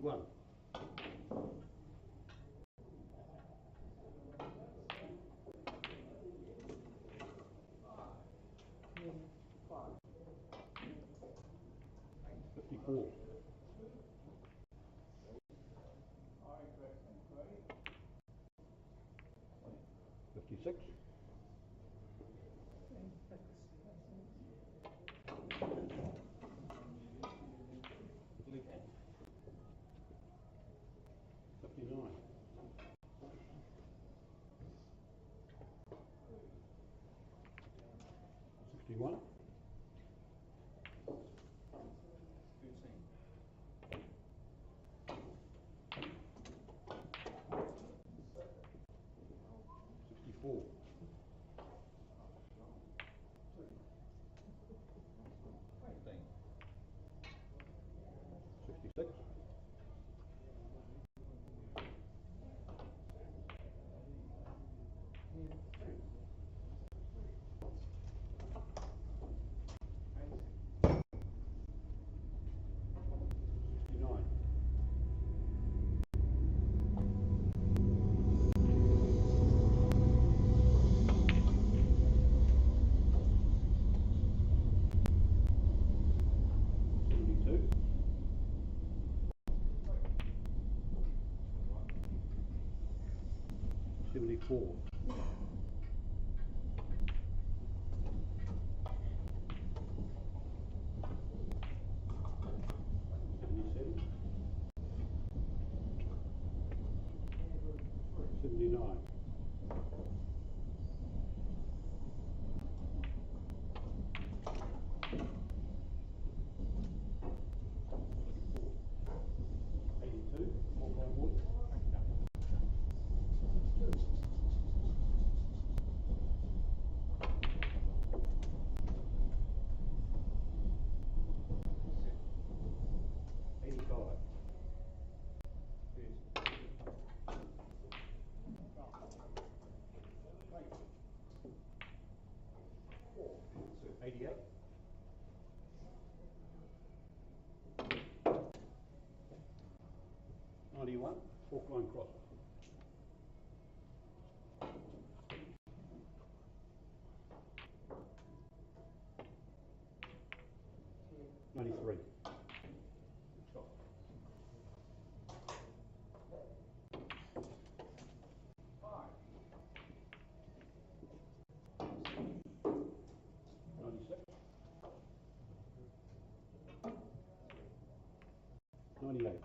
61. 54. 56. 59. 61. 64. 66. 69. 72. 74. 77. 79. 82. More by wood. 85. 88. 91. Fork line cross. 93. Stop. 96. 98.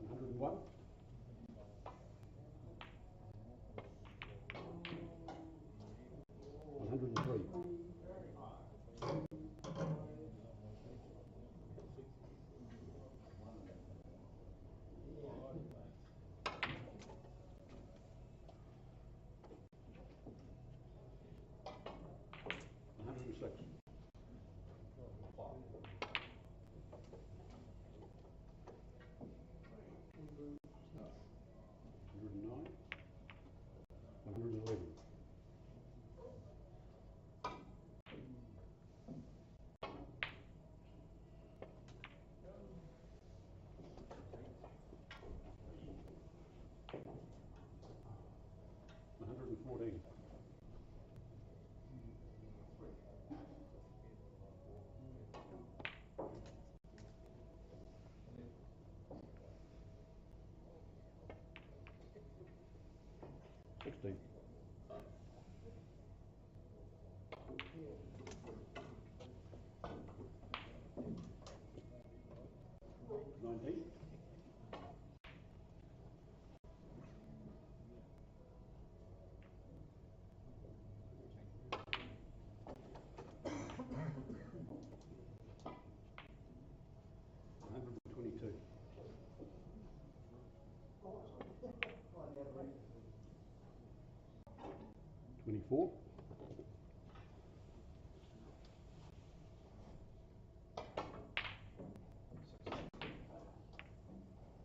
101. 103. 106. 109. 111. 114. 16. 19. 122. 24.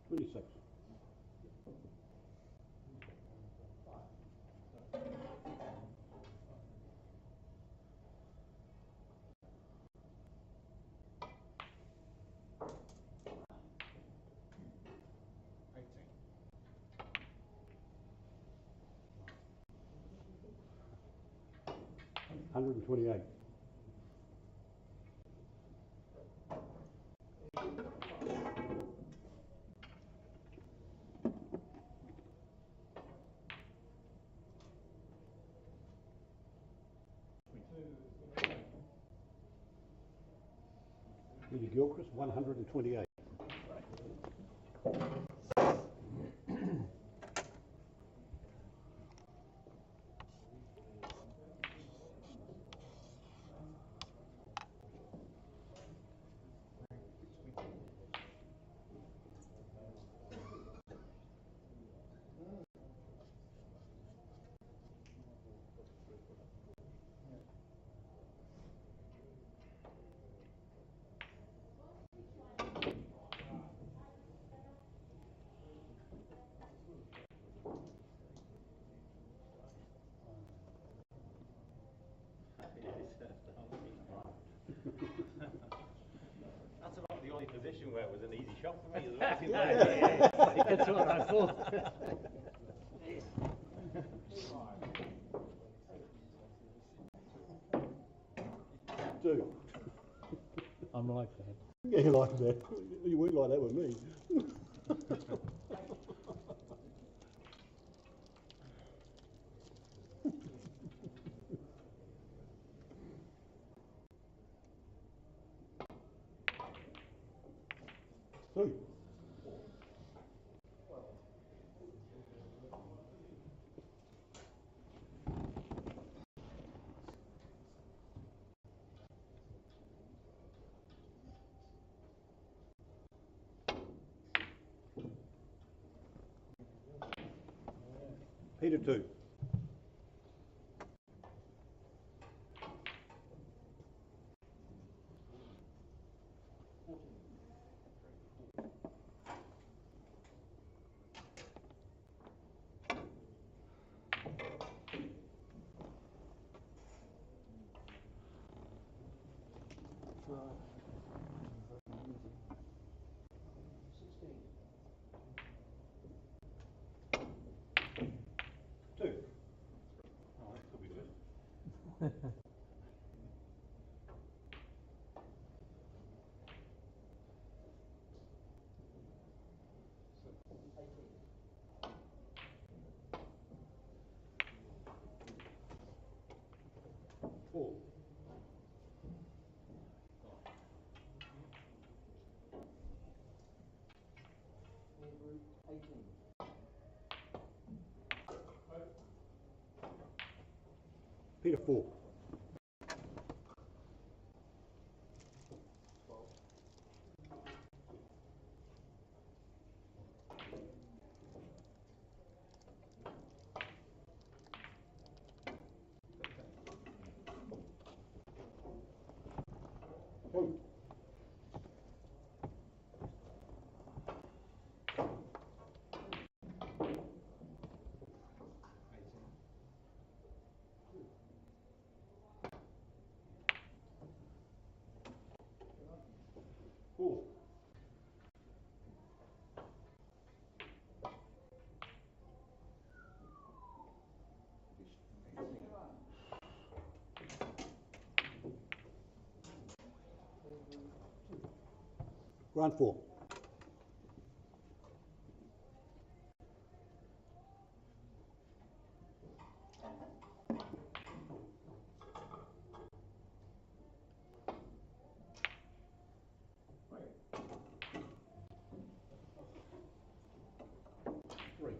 26. 5. 128. Gilchrist, 128. That's about the only position where it was an easy shot for me as well. That's what I thought. Two. I'm like that. Yeah, you like that. You weren't like that with me. Two. Peter, two. Two. Oh, that could be good. Four. Peter, four. Two. Four. Round four. Three.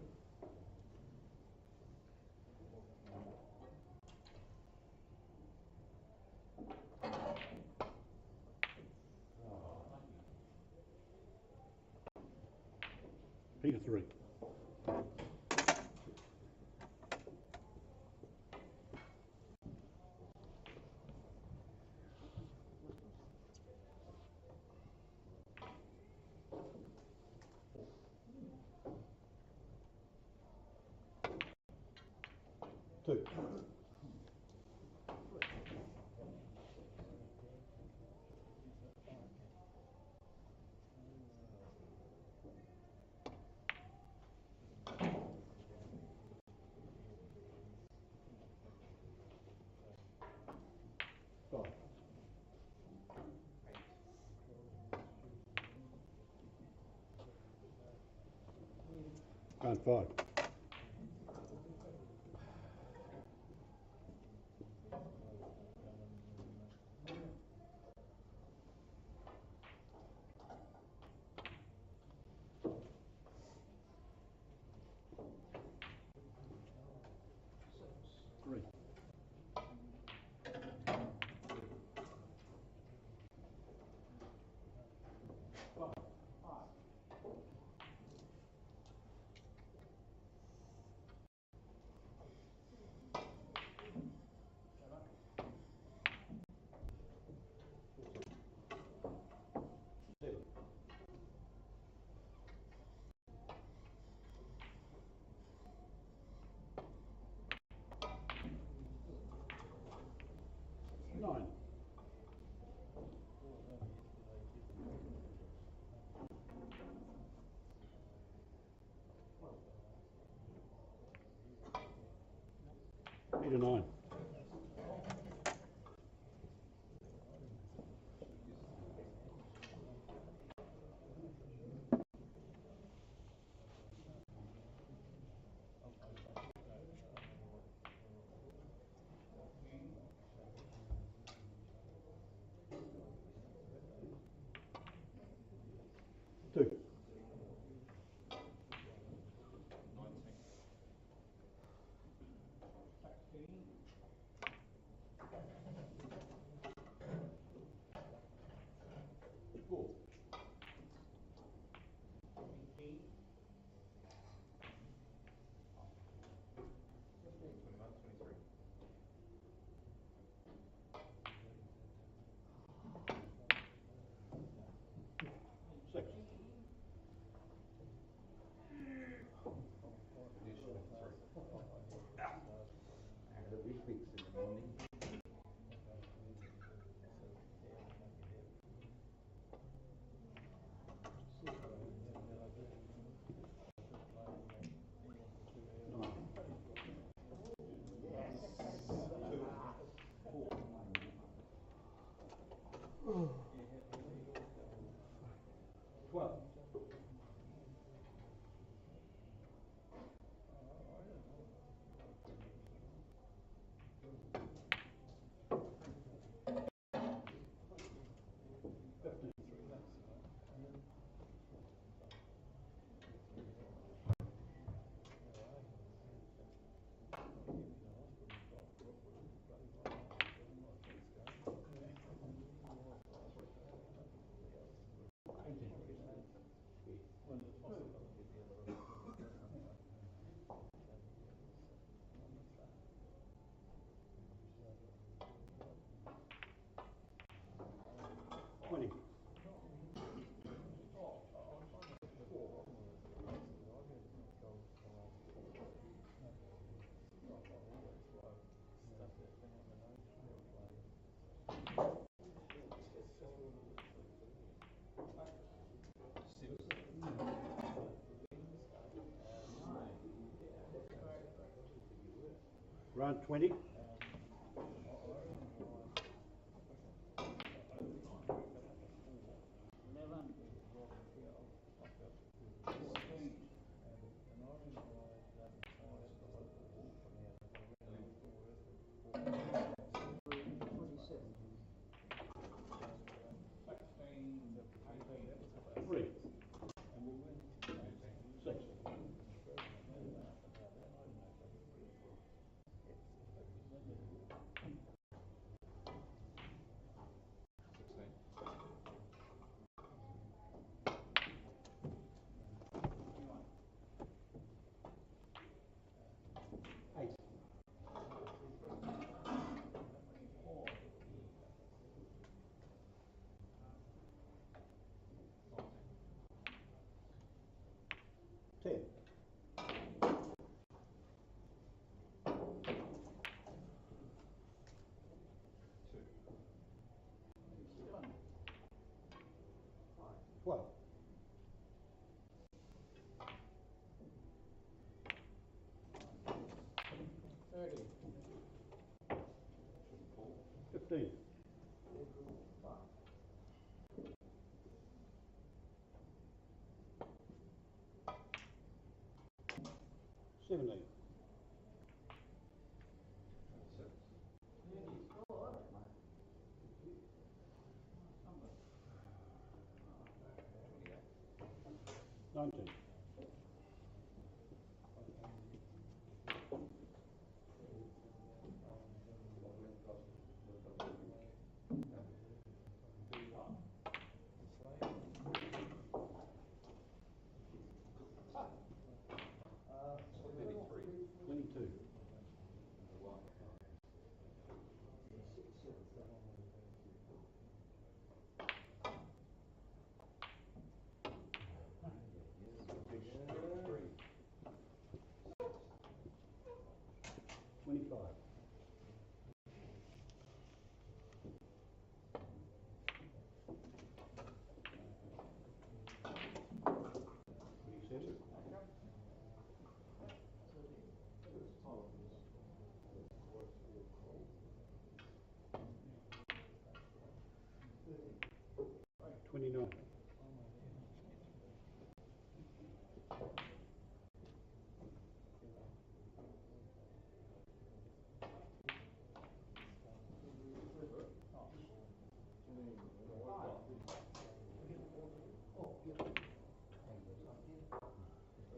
Peter, three. Two. Round 5. Three. Nine. Eight or nine. Two. Four. Six. I had a wee fix in the morning. Nine. Twelve. Fifteen. Twenty. Round 20. Three. Six. 17. Nineteen. Twenty-two. 25. 27. 29.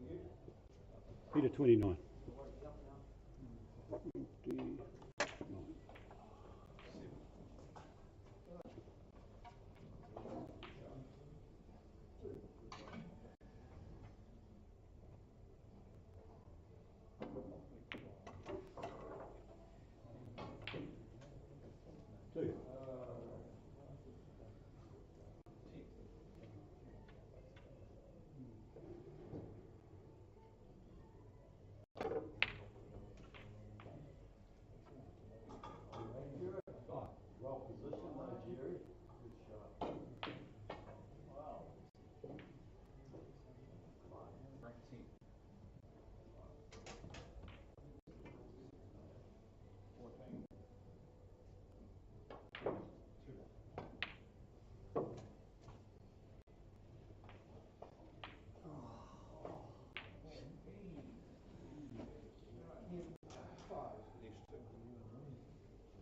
29. 29. 2. 5. Well positioned though, Jerry. Good shot. Wow. 19. 14.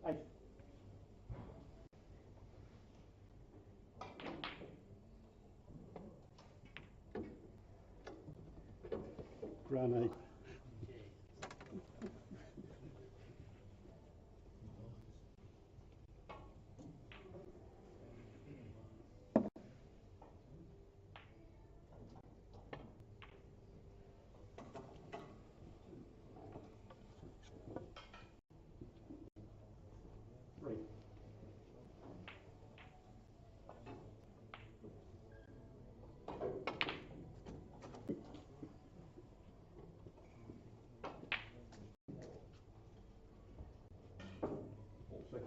8. Run 8. Three. 6.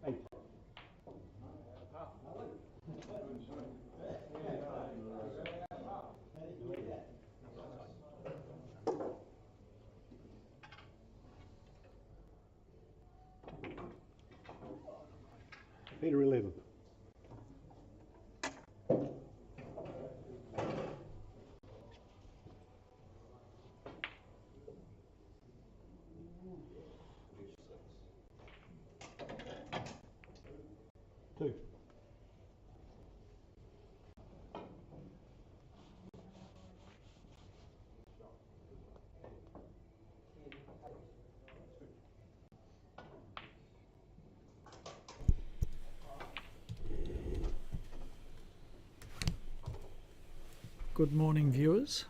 8. Peter 11. 2. 'Good morning, viewers.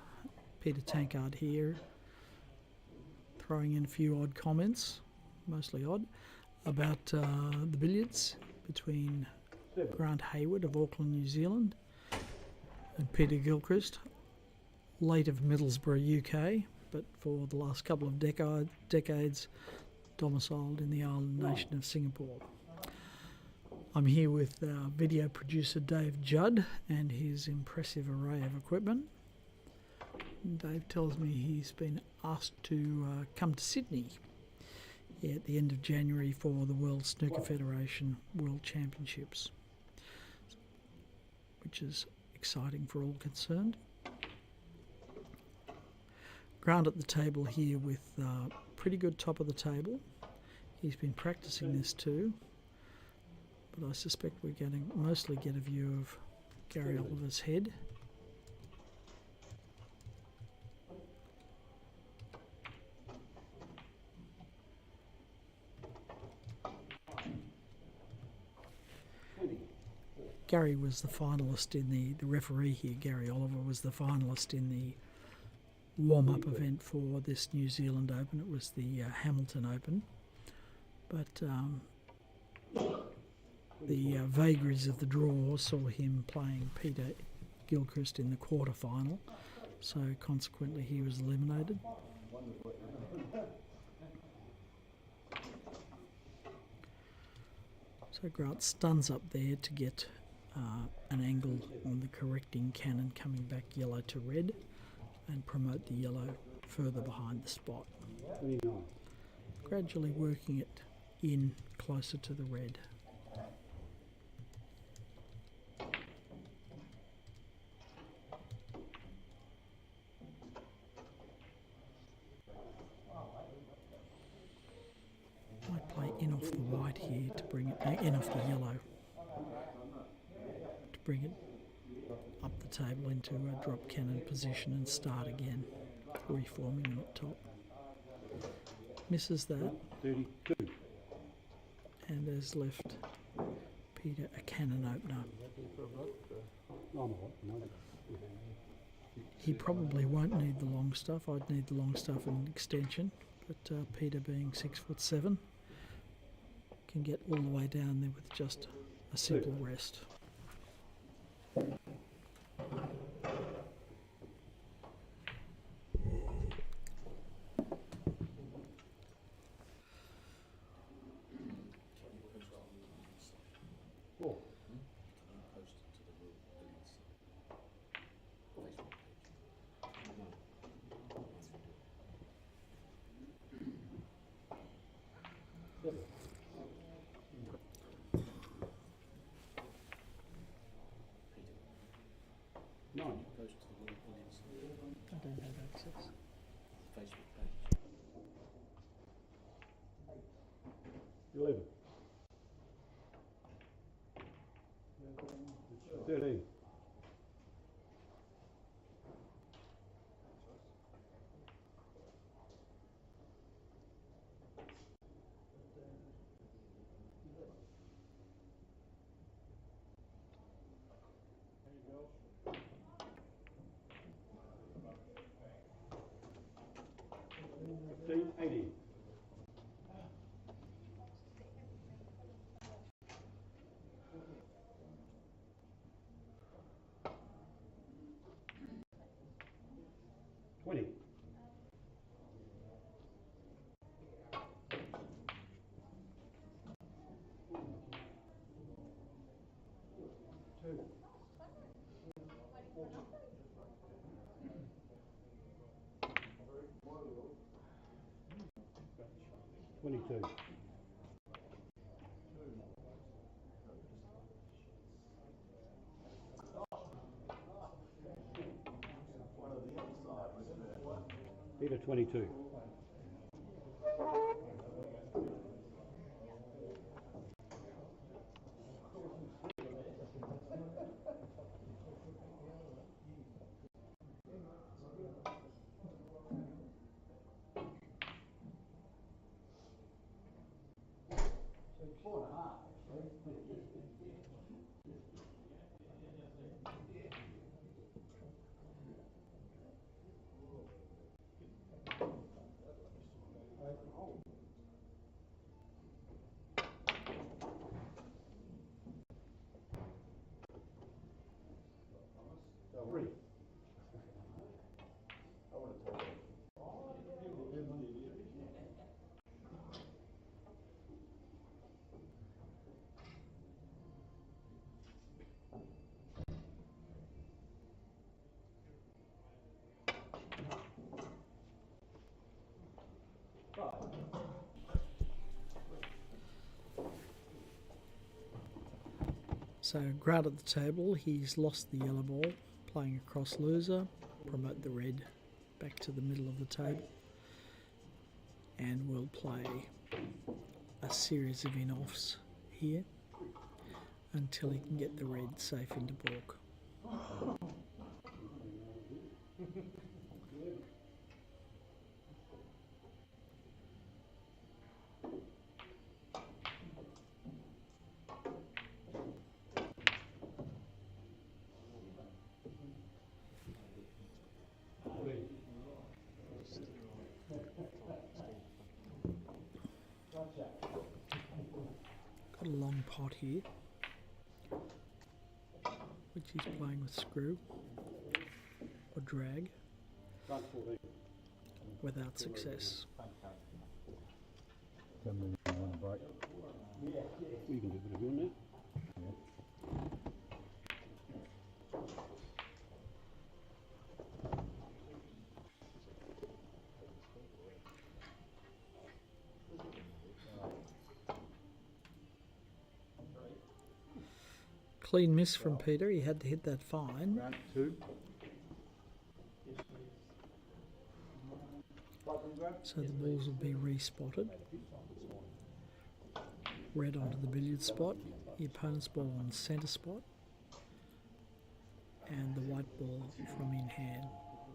Peter Tankard here, throwing in a few odd comments, mostly odd, about the billiards between 7. Grant Hayward of Auckland, New Zealand, and Peter Gilchrist, late of Middlesbrough, UK, but for the last couple of decades domiciled in the island nation of Singapore. I'm here with our video producer Dave Judd and his impressive array of equipment. Dave tells me he's been asked to come to Sydney at the end of January for the World Snooker Federation World Championships, which which is exciting for all concerned. Ground at the table here with pretty good top of the table. He's been practicing this too, but I suspect we're going to mostly get a view of Gary Oliver's head. Gary was the finalist in the referee here, Gary Oliver, was the finalist in the warm-up event for this New Zealand Open. It was the Hamilton Open. But the vagaries of the draw saw him playing Peter Gilchrist in the quarter-final, so consequently he was eliminated. So Grant stuns up there to get an angle on the correcting cannon coming back yellow to red and promote the yellow further behind the spot. Gradually working it in closer to the red. Might play in off the white here to bring it in off the yellow to bring it up the table into a drop cannon position and start again, reforming them at top. Misses that. 32. And has left Peter a cannon opener. He probably won't need the long stuff. I'd need the long stuff and extension, but Peter, being 6'7", can get all the way down there with just a simple rest. I don't have access. 11. 13. $15.80. 20. 22. 22. 3. So Grant at the table, he's lost the yellow ball, playing across loser, promote the red back to the middle of the table, and we'll play a series of in-offs here until he can get the red safe into baulk. Got a long pot here, which he's playing with screw or drag without success. Tell me when you want to break. You can do a bit of doing that. Clean miss from Peter, he had to hit that fine. Round 2. So the balls will be respotted. Red onto the billiard spot, the opponent's ball on the centre spot, and the white ball from in hand.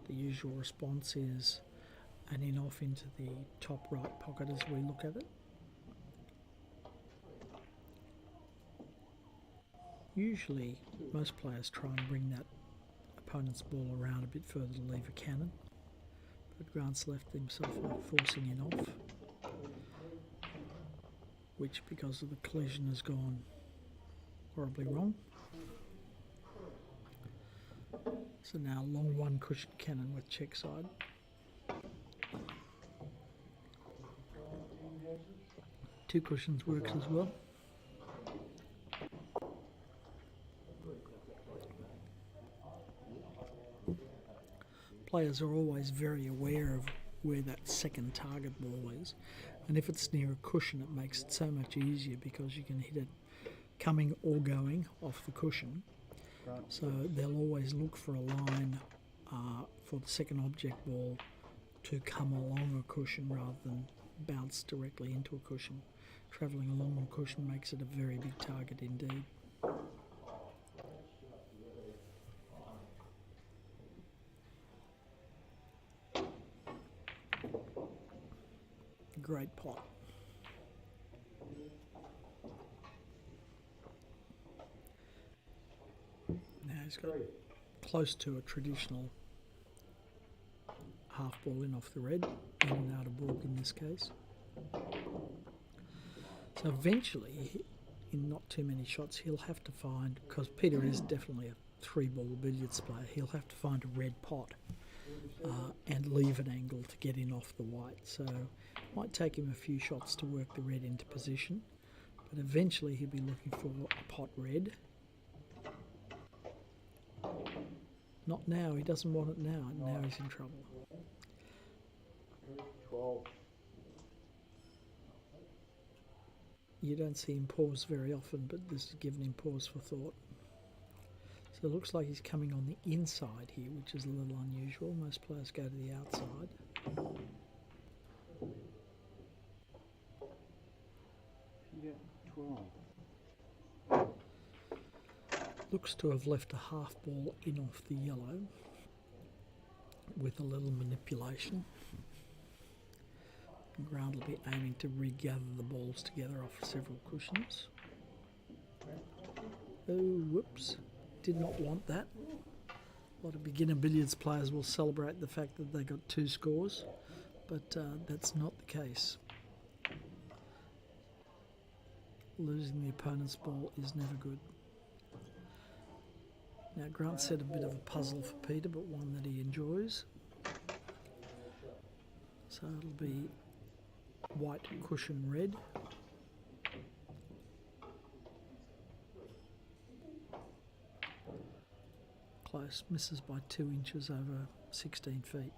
The usual response is an in-off into the top right pocket as we look at it. Usually, most players try and bring that opponent's ball around a bit further to leave a cannon, but Grant's left himself out forcing in off, which because of the collision has gone horribly wrong. So now long one cushion cannon with check side. Two cushions works as well. Players are always very aware of where that second target ball is, and if it's near a cushion it makes it so much easier because you can hit it coming or going off the cushion. So they'll always look for a line for the second object ball to come along a cushion rather than bounce directly into a cushion. Travelling along a cushion makes it a very big target indeed. Great pot. Now he's got close to a traditional half ball in off the red, in and out of baulk in this case. So eventually, in not too many shots, he'll have to find, because Peter is definitely a three-ball billiards player, he'll have to find a red pot and leave an angle to get in off the white. So it might take him a few shots to work the red into position, but eventually he'll be looking for a pot red. Not now, he doesn't want it now, and now he's in trouble. 12. You don't see him pause very often, but this has given him pause for thought. So it looks like he's coming on the inside here, which is a little unusual. Most players go to the outside. Yeah, 12. Looks to have left a half ball in off the yellow with a little manipulation. Grant will be aiming to regather the balls together off several cushions. Oh, whoops. Did not want that. A lot of beginner billiards players will celebrate the fact that they got 2 scores, but that's not the case. Losing the opponent's ball is never good. Now Grant set a bit of a puzzle for Peter, but one that he enjoys. So it'll be white cushion red. Close, misses by 2 inches over 16 feet.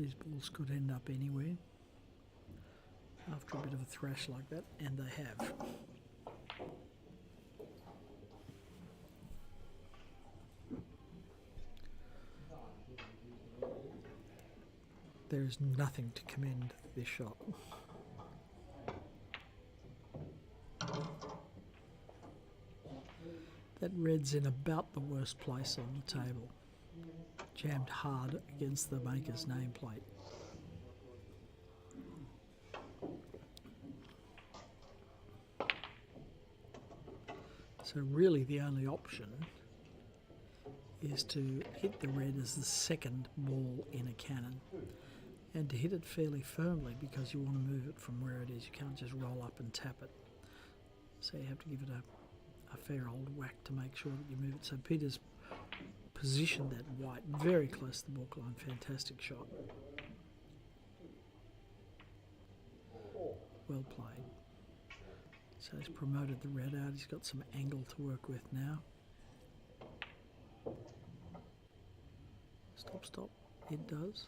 These balls could end up anywhere after a bit of a thrash like that, and they have. There is nothing to commend this shot. That red's in about the worst place on the table. Jammed hard against the maker's nameplate. So really the only option is to hit the red as the second ball in a cannon, and to hit it fairly firmly because you want to move it from where it is. You can't just roll up and tap it. So you have to give it a fair old whack to make sure that you move it. So Peter's positioned that white very close to the baulk line. Fantastic shot. Well played. So he's promoted the red out. He's got some angle to work with now. Stop, stop. It does.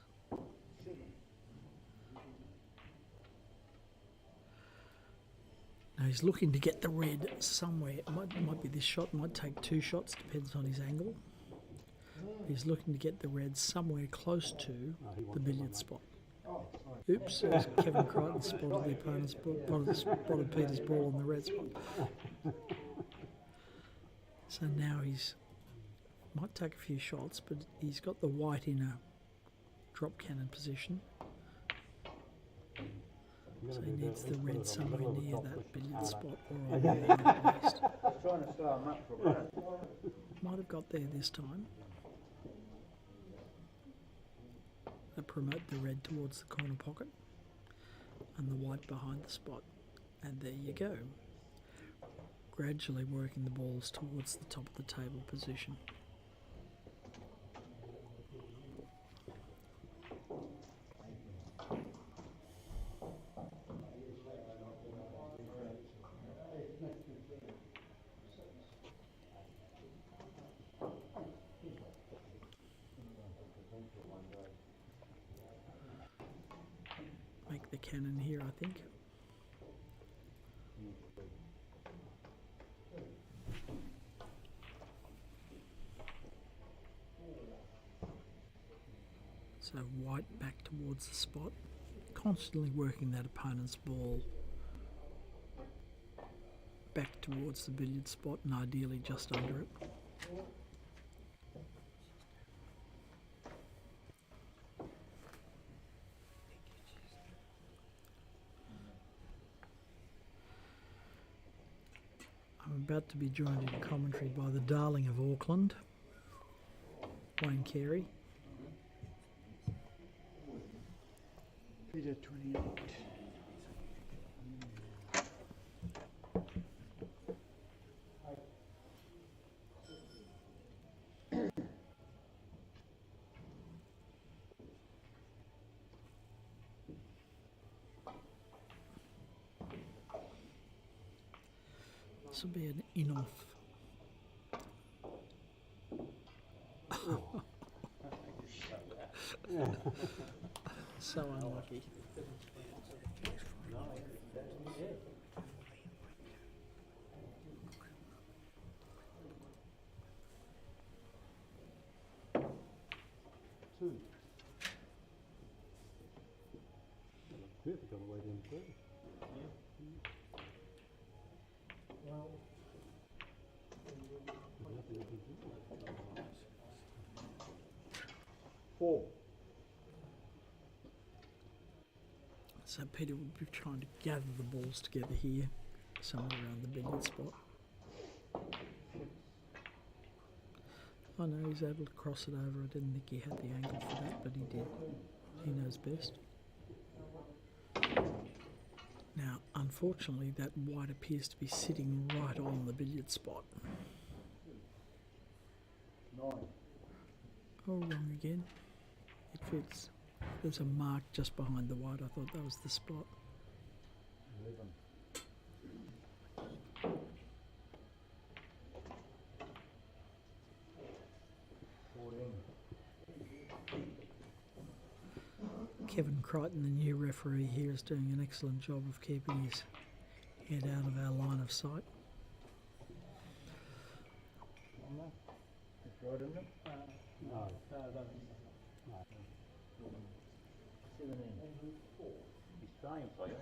Now he's looking to get the red somewhere. It might be this shot, might take two shots, depends on his angle. He's looking to get the red somewhere close to the billiard spot. Oops, as Kevin Crichton spotted the opponent's spotted Peter's ball on the red spot. So now he's might take a few shots, but he's got the white in a drop cannon position. So he needs the red somewhere near that billiard spot or on the west. Might have got there this time. They promote the red towards the corner pocket and the white behind the spot. And there you go. Gradually working the balls towards the top of the table position. Make the cannon here, I think. So white back towards the spot, constantly working that opponent's ball back towards the billiard spot and ideally just under it. I'm about to be joined in commentary by the darling of Auckland, Wayne Carey. Peter 28. This will be an in-off. So unlucky. Two. Perfect on the way down the Four. So Peter would be trying to gather the balls together here, somewhere around the billiard spot. I know he's able to cross it over. I didn't think he had the angle for that, but he did. He knows best. Now, unfortunately, that white appears to be sitting right on the billiard spot. 9. Oh, wrong again. It fits. There's a mark just behind the white. I thought that was the spot. 11. Kevin Crichton, the new referee here, is doing an excellent job of keeping his head out of our line of sight. It's right, isn't it? No. He's trying for you.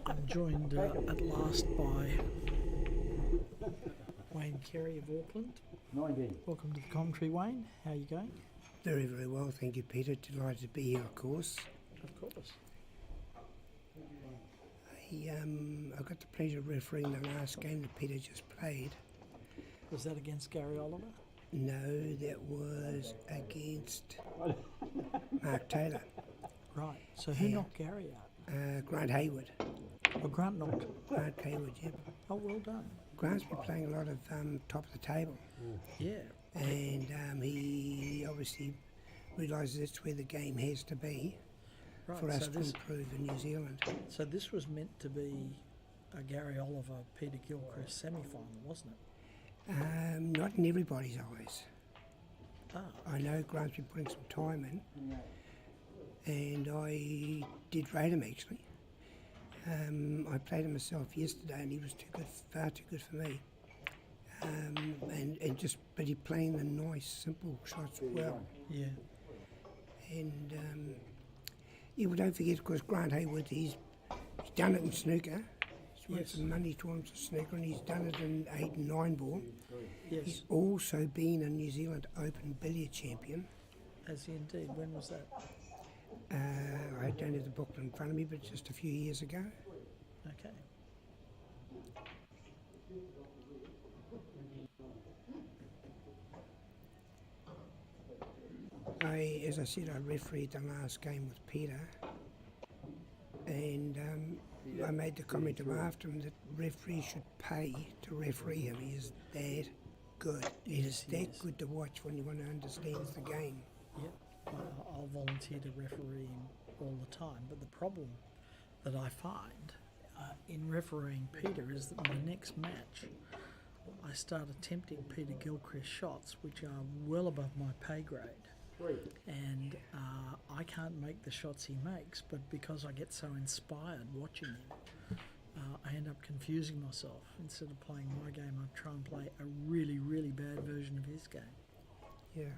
I'm joined at last by Wayne Carey of Auckland. 19. Welcome to the commentary, Wayne. How are you going? Very, very well, thank you, Peter. Delighted to be here, of course. Of course. I got the pleasure of refereeing the last game that Peter just played. Was that against Gary Oliver? No, that was against Mark Taylor. Right. So who Yeah. knocked Gary out? Grant Hayward. Well, Grant knocked. Grant Hayward, yep. Oh, well done. Grant's been playing a lot of top of the table, Yeah. and he obviously realises that's where the game has to be Right. for us So to this, improve in New Zealand. so this was meant to be a Gary Oliver, Peter Gilchrist semi-final, wasn't it? Not in everybody's eyes. Ah. I know Grant's been putting some time in, and I did rate him actually. I played him myself yesterday, and he was too good, far too good for me. But he playing the nice, simple shots well. Yeah. And yeah, well, don't forget, of course, Grant Hayward, he's done it in snooker. He's won Yes. some money tournaments of snooker, and he's done it in 8 and 9 ball. Yes. He's also been a New Zealand Open billiard champion. As he indeed. When was that? I don't have the booklet in front of me, but just a few years ago. Okay. As I said, I refereed the last game with Peter, and I made the comment to him after him that referees should pay to referee him. He is that good. It is he that is. good to watch when one understands the game. Yep. I'll volunteer to referee him all the time. But the problem that I find in refereeing Peter is that my next match, I start attempting Peter Gilchrist shots, which are well above my pay grade. And I can't make the shots he makes, but because I get so inspired watching him, I end up confusing myself. Instead of playing my game, I try and play a really, really bad version of his game. Yeah.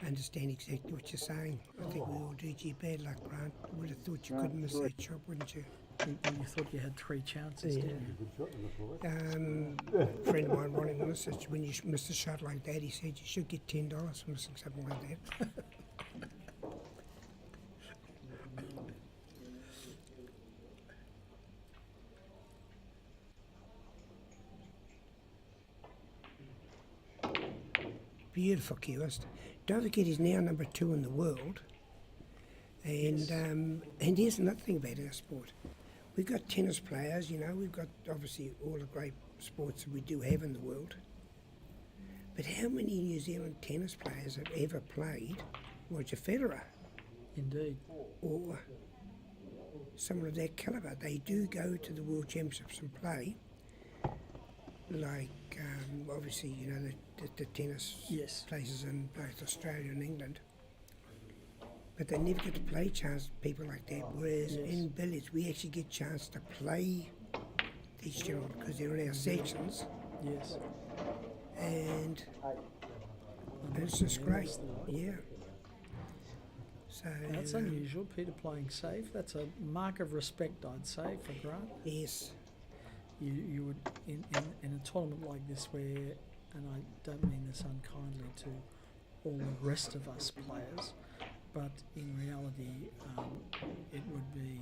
I understand exactly what you're saying. I think we all do you bad luck, Grant. Would have thought you couldn't miss that shot, wouldn't you? You thought you had 3 chances, didn't you? Good shot in this one. A friend of mine, Ronnie Willis, said when you miss a shot like that, he said you should get $10 for missing something like that. Beautiful Gilchrist. Don't forget he's now number 2 in the world. And here's another thing about our sport. We've got tennis players, you know, we've got obviously all the great sports that we do have in the world. But how many New Zealand tennis players have ever played Roger Federer Indeed. or someone of that calibre? They do go to the World Championships and play, like obviously, you know, the tennis Yes. places in both Australia and England. But they never get to play chance people like that. Whereas Yes. in billiards, we actually get chance to play these gentlemen because they're in our sections, Yes. and it's just great. Yeah. So That's unusual. Peter playing safe. That's a mark of respect, I'd say, for Grant. yes, You would in a tournament like this where, and I don't mean this unkindly to all the rest of us players, but in reality, it would be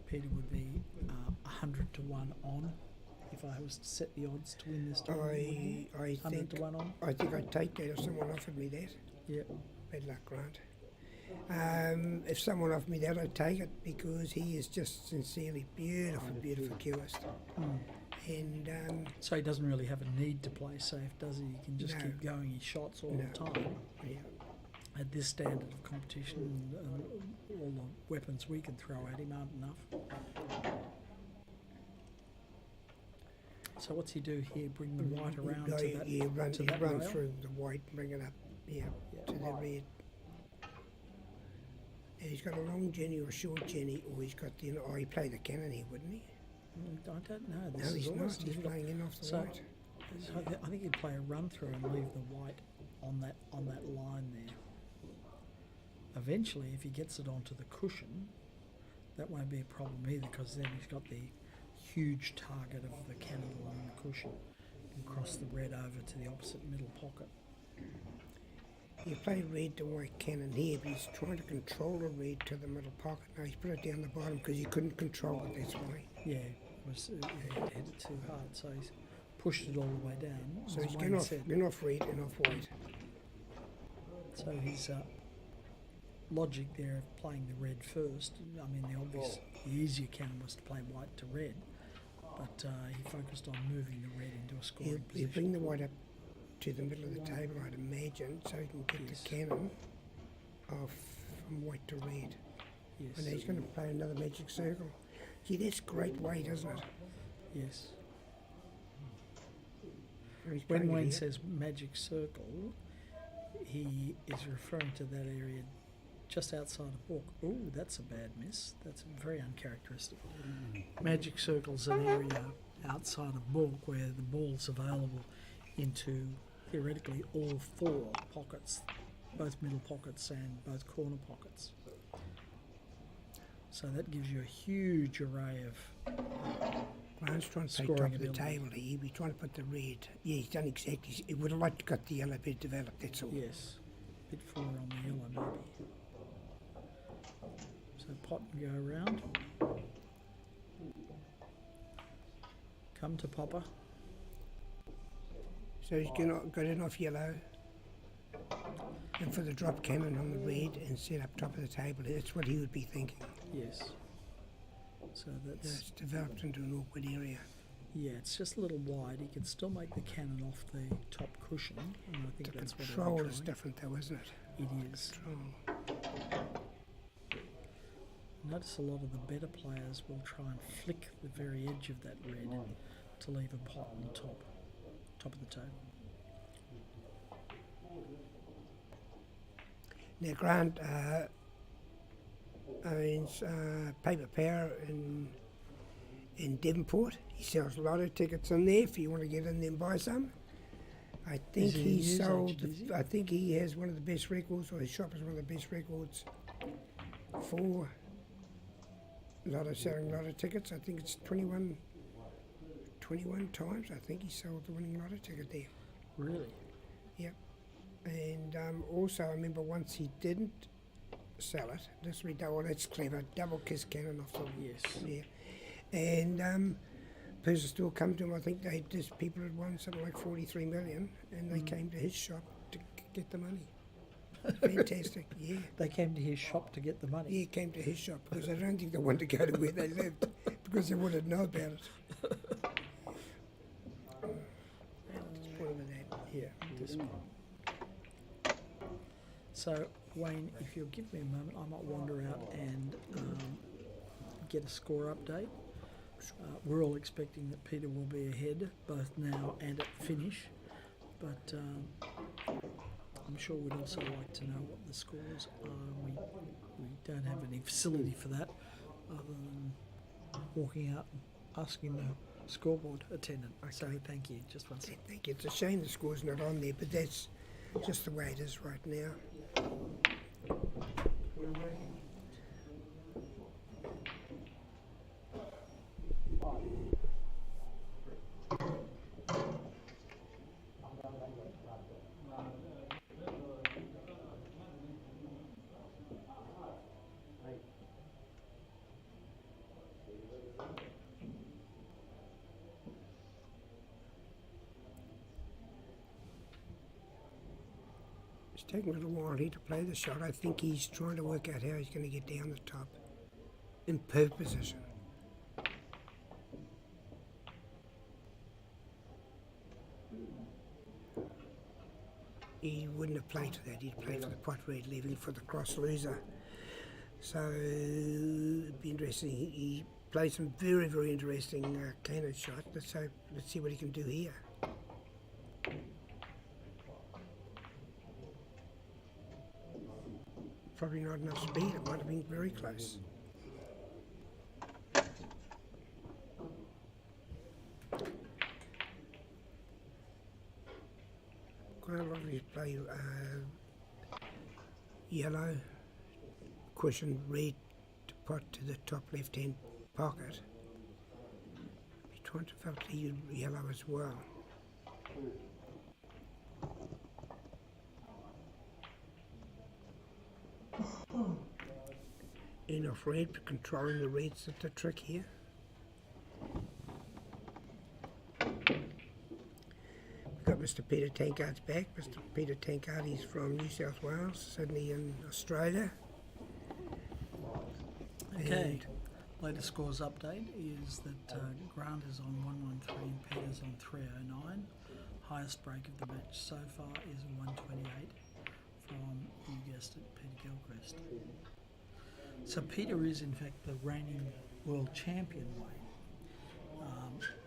Peter would be 100 to 1 on if I was to set the odds to win this tournament. I 100 think to 1 on. I think I'd take that if someone offered me that. Yep. Bad luck, Grant. If someone offered me that, I'd take it because he is just sincerely beautiful, beautiful Gilchrist. And So he doesn't really have a need to play safe, does he? He can just No. keep going his shots all No. the time. yeah, At this standard of competition, all the weapons we can throw at him aren't enough. So what's he do here? Bring the white around Go, to that, yeah, run, to yeah, that run rail? through the white, bring it up, yeah, Yeah. to the red. And he's got a long journey or a short journey, or he's got the. Oh, he played the cannon here, wouldn't he? I don't know. This No, is he's almost not. He's difficult. playing in off the So- white. So I think he'd play a run through and leave the white on that line there. Eventually, if he gets it onto the cushion, that won't be a problem either, because then he's got the huge target of the cannon along the cushion and cross the red over to the opposite middle pocket. He played red to white cannon here, but he's trying to control the red to the middle pocket. Now he's put it down the bottom because he couldn't control it. That's why. Yeah, he hit it too hard, so he's pushed it all the way down. So as he's Wayne said. getting off red and off white. So his logic there of playing the red first, I mean the easier cannon was to play white to red, but he focused on moving the red into a scoring He'll position. bring the white up to the middle of the table, I'd imagine, so he can get Yes. the cannon off from white to red. Yes, And he's going to play another magic circle. See, that's great weight, isn't it? yes. So he's When playing it Wayne here. says magic circle, he is referring to that area just outside of balk. Ooh, that's a bad miss. That's very uncharacteristic. Magic circle's an area outside of balk where the ball's available into theoretically all four pockets, both middle pockets and both corner pockets. So that gives you a huge array of Grant's trying to play scoring top of the ability. table here. He's trying to put the red. Yeah, he's done exactly. He would have liked to got the yellow bit developed, that's all. yes, bit fuller on the yellow maybe. So pot and go around. Come to Popper. So he's got it off yellow. And for the drop cannon on the red and set up top of the table, that's what he would be thinking. Yes. So that's It's developed into an awkward area. yeah, it's just a little wide. He can still make the cannon off the top cushion, and I think The that's what control he'll be is trying. different though, isn't it? It is. Control. Notice a lot of the better players will try and flick the very edge of that red to leave a pot on the top of the table. Now Grant owns Paper Power in Devonport. He sells a lot of tickets in there if you want to get in there and buy some. I think Is he a he news sold, agent, is he? I think he has one of the best records, or his shop is one of the best records for selling a lot of tickets. I think it's 21 times I think he sold the winning lotto ticket there. Really? Yep. And also, I remember once he didn't sell it. This we oh, that's clever. Double kiss cannon off the Yes. yeah. And person still come to him. I think they just people had won something like 43 million, and they came to his shop to get the money. Fantastic. Yeah. They came to his shop to get the money. Yeah, came to his shop because I don't think they wanted to go to where they lived because they wouldn't know about it. Just put him in that here. This one. So, Wayne, if you'll give me a moment, I might wander out and get a score update. We're all expecting that Peter will be ahead, both now and at the finish, but I'm sure we'd also like to know what the scores are. We don't have any facility for that other than walking out and asking the scoreboard attendant. So thank you. Just one second. I think it's a shame the score's not on there, but that's just the way it is right now. It's taking a little while here to play the shot. I think he's trying to work out how he's going to get down the top in perfect position. He wouldn't have played for that. He'd play for the pot red, leaving for the cross loser. So it'd be interesting. He played some very, very interesting cannon shot. Let's see what he can do here. probably not enough speed. It might have been very close. Quite a lot of these play yellow, cushion red to pot to the top left-hand pocket. Be trying to filter yellow as well. Enough red, but controlling the red's the trick here. We've got Mr. Peter Tankard's back. Mr. Peter Tankard, he's from New South Wales, Sydney in Australia. Okay, latest scores update is that Grant is on 113 and Peter's on 309. Highest break of the match so far is 128 from, you guessed it, Peter Gilchrist. So Peter is in fact the reigning world champion, Wayne.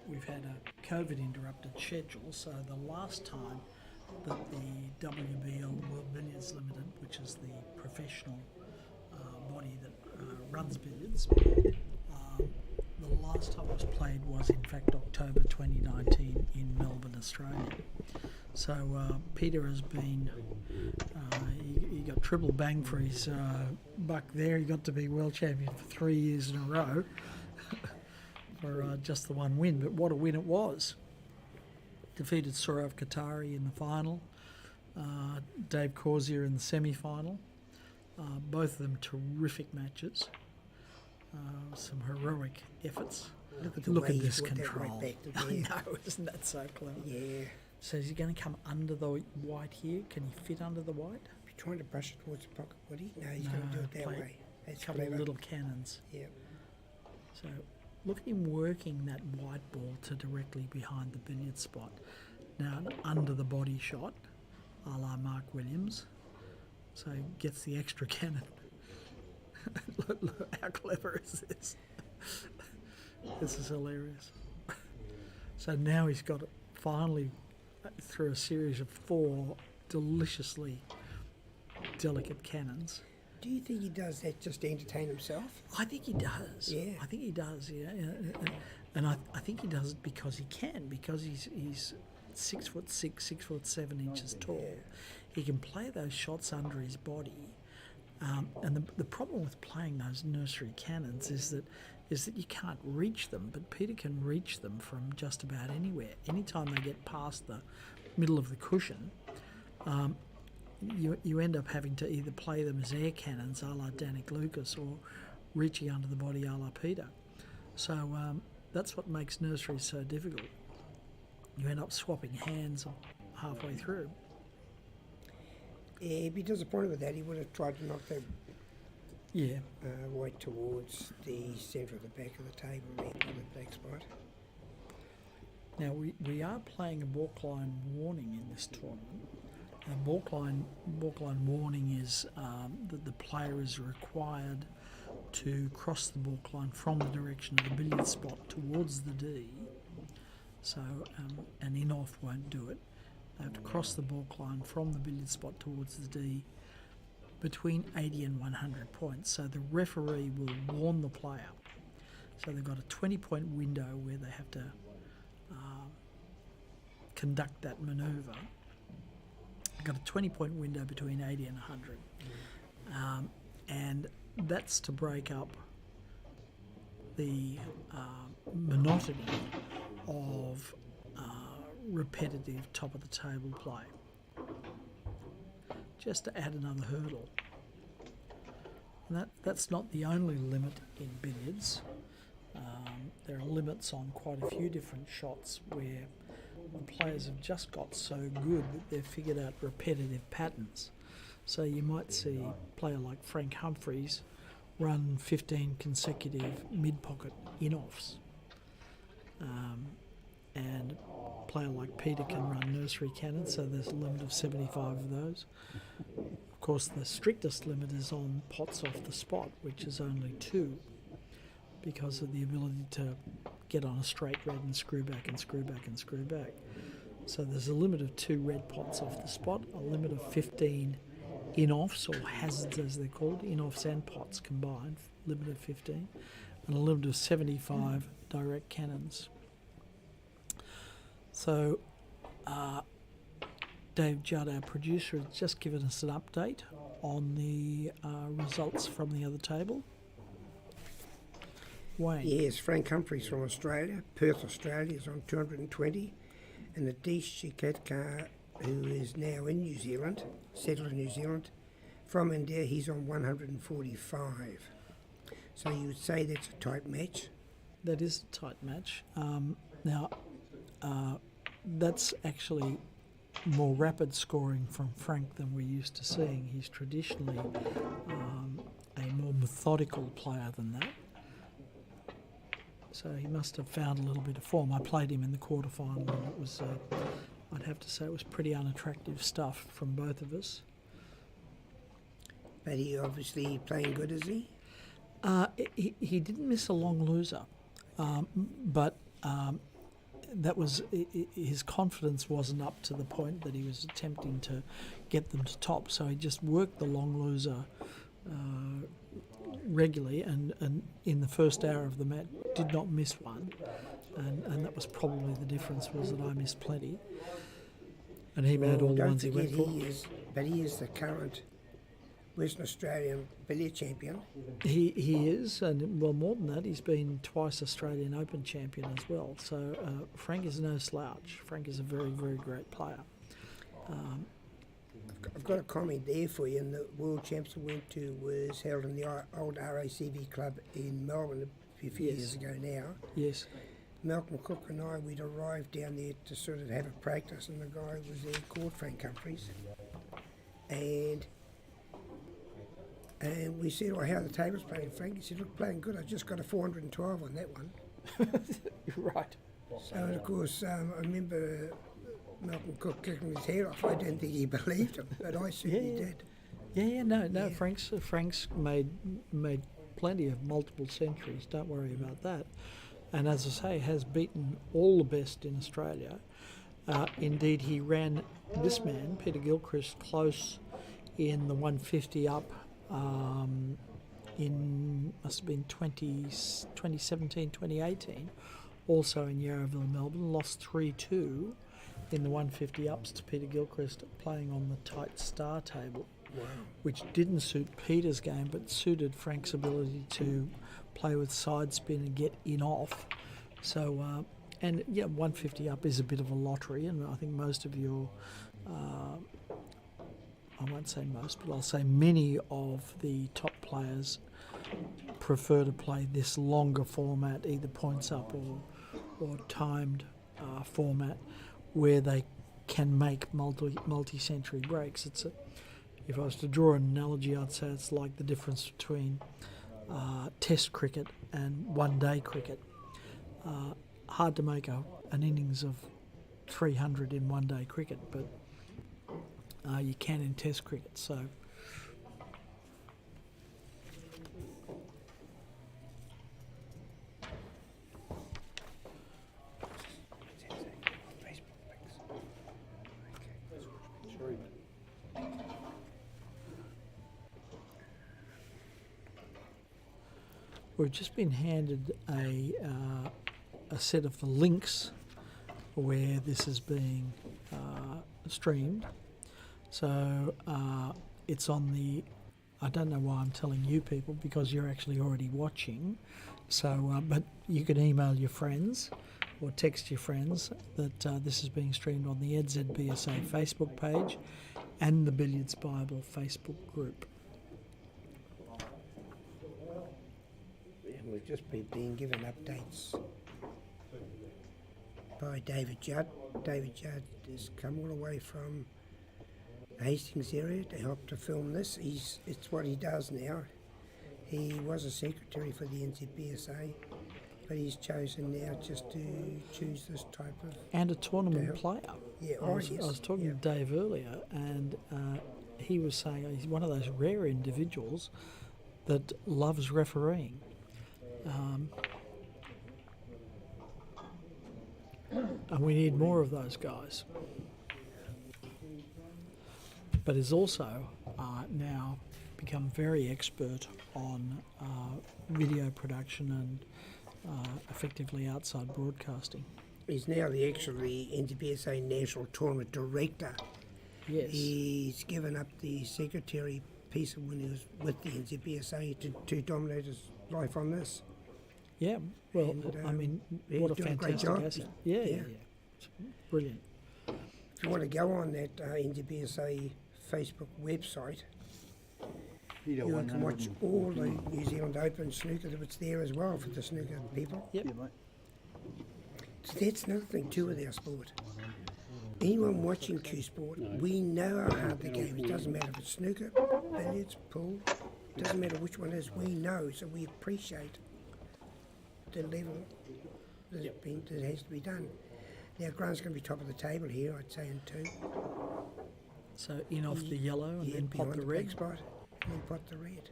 We've had a COVID interrupted schedule, so the last time that the WBL, World Billiards Limited, which is the professional body that runs billiards, the last time it was played was in fact October 2019 in Melbourne, Australia. So Peter has been, he got triple bang for his buck there. He got to be world champion for 3 years in a row for just the one win. But what a win it was. Defeated Sourav Qatari in the final, Dave Corsier in the semi-final. Both of them terrific matches. Some heroic efforts. Look at this control. I know, isn't that so clever? Yeah. So is he going to come under the white here? Can he fit under the white? Be trying to brush it towards the pocket, would he? No, he's going to do it that way. That's a couple clever. of little cannons. Yeah. So look at him working that white ball to directly behind the billiard spot. Now under the body shot, a la Mark Williams. So he gets the extra cannon. look, how clever is this? This is hilarious. So now he's got it finally through a series of 4 deliciously delicate cannons. Do you think he does that just to entertain himself? I think he does. Yeah. I think he does, yeah. And I think he does it because he can, because he's 6'6", 6'7" inches tall. He can play those shots under his body. And the problem with playing those nursery cannons is that you can't reach them, but Peter can reach them from just about anywhere. Anytime they get past the middle of the cushion, you end up having to either play them as air cannons a la Danik Lucas or reaching under the body a la Peter. So that's what makes nursery so difficult. You end up swapping hands halfway through. Yeah, he'd be disappointed with that. He would have tried to knock that white towards the centre of the back of the table there on the black spot. Now we are playing a balkline warning in this tournament. A balkline warning is that the player is required to cross the balkline from the direction of the billiard spot towards the D. So an in-off won't do it. They have to cross the balkline from the billiard spot towards the D between 80 and 100 points. So the referee will warn the player. So they've got a 20-point window where they have to conduct that manoeuvre. They've got a 20-point window between 80 and 100. And that's to break up the monotony of repetitive top-of-the-table play. Just to add another hurdle. And that's not the only limit in billiards. There are limits on quite a few different shots where the players have just got so good that they've figured out repetitive patterns. So you might see a player like Frank Humphreys run 15 consecutive mid-pocket in-offs. And a player like Peter can run nursery cannons, so there's a limit of 75 of those. Of course, the strictest limit is on pots off the spot, which is only 2, because of the ability to get on a straight red and screw back and screw back and screw back. So there's a limit of 2 red pots off the spot, a limit of 15 in-offs, or hazards as they're called, in-offs and pots combined, limit of 15, and a limit of 75 direct cannons. So Dave Judd, our producer, has just given us an update on the results from the other table. Wayne. Yes, Frank Humphries from Australia, Perth, Australia, is on 220, and Adish Chiketka, who is now in New Zealand, settled in New Zealand, from India, he's on 145. So you would say that's a tight match? That is a tight match. Now, that's actually more rapid scoring from Frank than we're used to seeing. He's traditionally a more methodical player than that. So he must have found a little bit of form. I played him in the quarterfinal, and it was, I'd have to say, it was pretty unattractive stuff from both of us. But he obviously playing good, is he? He didn't miss a long loser, but that was his confidence wasn't up to the point that he was attempting to get them to top. So he just worked the long loser regularly, and in the first hour of the match did not miss one, and that was probably the difference, was that I missed plenty, and he made all the ones he went for. He is the current Western Australian billiard champion. He is, and well, more than that, he's been twice Australian Open champion as well. So Frank is no slouch. Frank is a very, very great player. I've got a comment there for you. And the World Champs we went to was held in the old RACV club in Melbourne a few years ago now. Yes. Malcolm Cook and I, we'd arrived down there to sort of have a practice, and the guy was there called Frank Humphries. And we said, "Oh, how are the tables playing, Frank?" He said, "Look, playing good. I just got a 412 on that one." Right. So, of course, I remember Malcolm Cook kicking his head off. I didn't think he believed him, but I certainly did. No. Frank's made plenty of multiple centuries. Don't worry about that. And as I say, has beaten all the best in Australia. Indeed, he ran this man, Peter Gilchrist, close in the 150 up in, must have been 2017, 2018, also in Yarraville, Melbourne, lost 3-2 in the 150 ups to Peter Gilchrist, playing on the tight star table, which didn't suit Peter's game but suited Frank's ability to play with side spin and get in off. So, and yeah, 150 up is a bit of a lottery, and I think most of your I won't say most, but I'll say many of the top players prefer to play this longer format, either points up or timed format, where they can make multi-century breaks. If I was to draw an analogy, I'd say it's like the difference between Test cricket and one-day cricket. Hard to make an innings of 300 in one-day cricket, but you can in Test cricket. So we've just been handed a set of the links where this is being streamed. So it's on the, I don't know why I'm telling you people, because you're actually already watching. So, but you can email your friends or text your friends that this is being streamed on the EdZBSA Facebook page and the Billiards Bible Facebook group. And we've just been being given updates by David Judd. David Judd has come all the way from the Hastings area to help to film this. It's what he does now. He was a secretary for the NZBSA, but he's chosen now just to choose this type of... And a tournament player. Yeah, I was talking to Dave earlier, and he was saying he's one of those rare individuals that loves refereeing. And we need more of those guys. But is also now become very expert on video production and effectively outside broadcasting. He's now the NZBSA National Tournament Director. Yes. He's given up the secretary piece when he was with the NZBSA to dominate his life on this. Yeah, well, And, I mean, yeah, what a he's doing a great fantastic job. asset. Yeah. It's brilliant. If you want to go on that NZBSA Facebook website, you can watch all the New Zealand Open snooker that's there as well for the snooker people. Yep. So that's another thing too with our sport. Anyone watching Q Sport, we know how hard the game is. It doesn't matter if it's snooker, billiards, pool, doesn't matter which one it is, we know, so we appreciate the level that has to be done. Now Grant's going to be top of the table here, I'd say in 2. So in off the yellow and then pop behind the black red. spot, and then pot the red.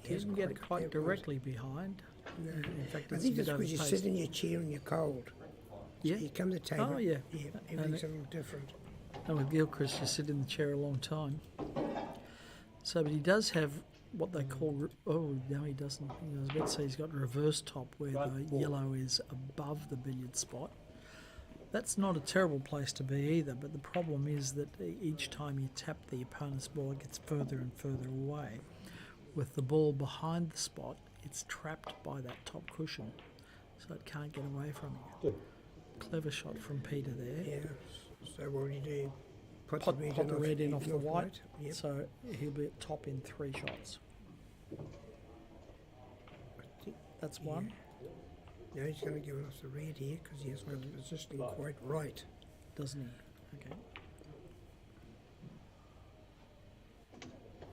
He doesn't get it quite directly behind. No. In fact, I it's think a that's bit because you overpaced. sit in your chair and you're cold. Yeah. So you come to the table. Oh, yeah. Everything's a little different. And with Gilchrist, you sit in the chair a long time. So, but he does have what they call, oh, no, he doesn't. I was about to say he's got reverse top where the yellow is above the billiard spot. That's not a terrible place to be either, but the problem is that each time you tap the opponent's ball, it gets further and further away. With the ball behind the spot, it's trapped by that top cushion, so it can't get away from you. Clever shot from Peter there. Yeah. So what do you do? Pop the red in off the white, Yep. so he'll be at top in 3 shots. That's one. Now he's going to give it off the red here because he hasn't got the positioning quite right. Doesn't he? Okay.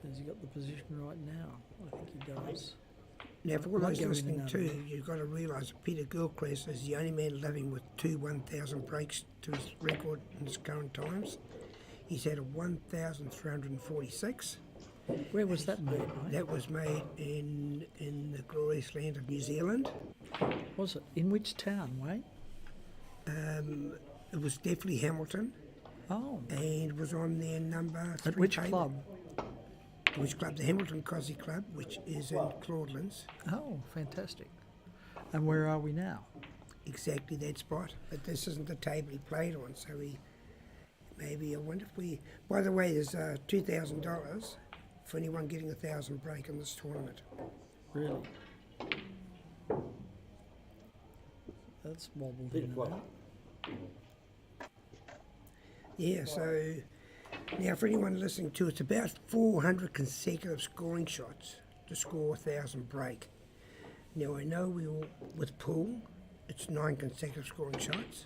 Has he got the position right now? I think he does. Now, for all Might those go in listening another too, one. you've got to realise that Peter Gilchrist is the only man living with 2 1,000 breaks to his record in his current times. He's had a 1,346. Where was that made, mate? That was made in the glorious land of New Zealand. Was it? In which town, Wayne? It was definitely Hamilton, Oh, and was on their number 3 at which table. club? Which club? The Hamilton Cosy Club, which is in Claudelands. Oh, fantastic. And where are we now? Exactly that spot. But this isn't the table he played on, so maybe I wonder if we... By the way, there's $2,000 for anyone getting 1,000 break in this tournament. Really? That's wobbled in and out. Yeah, so now for anyone listening to, it's about 400 consecutive scoring shots to score 1,000 break. Now I know with pool, it's 9 consecutive scoring shots.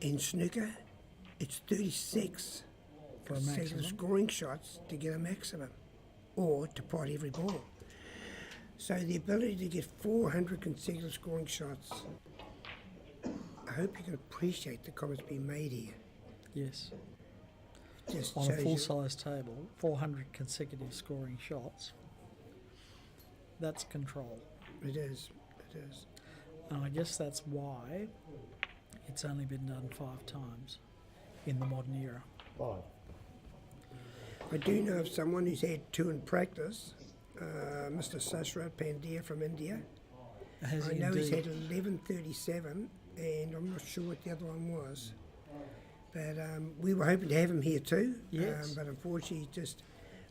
In snooker, it's 36 For a consecutive maximum. scoring shots to get a maximum, or to pot every ball. So the ability to get 400 consecutive scoring shots, I hope you can appreciate the comments being made here. Yes. Just On a shows you- full-size table, 400 consecutive scoring shots. That's control. It is. And I guess that's why it's only been done 5 times in the modern era. I do know of someone who's had 2 in practice, Mr. Sasrat Pandya from India. Has I he know he's indeed? had 1137, and I'm not sure what the other one was. But we were hoping to have him here too. Yes. But unfortunately, just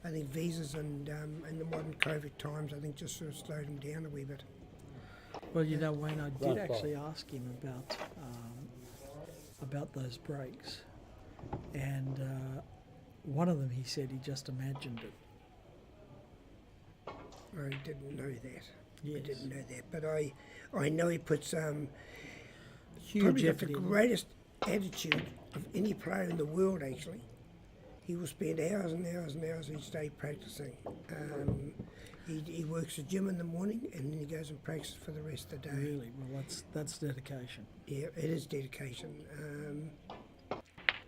I think visas and the modern COVID times, I think just sort of slowed him down a wee bit. Well, you know, Wayne, I did actually ask him about those breaks, and one of them he said he just imagined it. I didn't know that. Yes. I didn't know that. But I know he puts Huge probably got effort the in. greatest attitude of any player in the world, actually. He will spend hours and hours and hours each day practicing. He works the gym in the morning and then he goes and practices for the rest of the day. Really? Well, that's dedication. Yeah, it is dedication.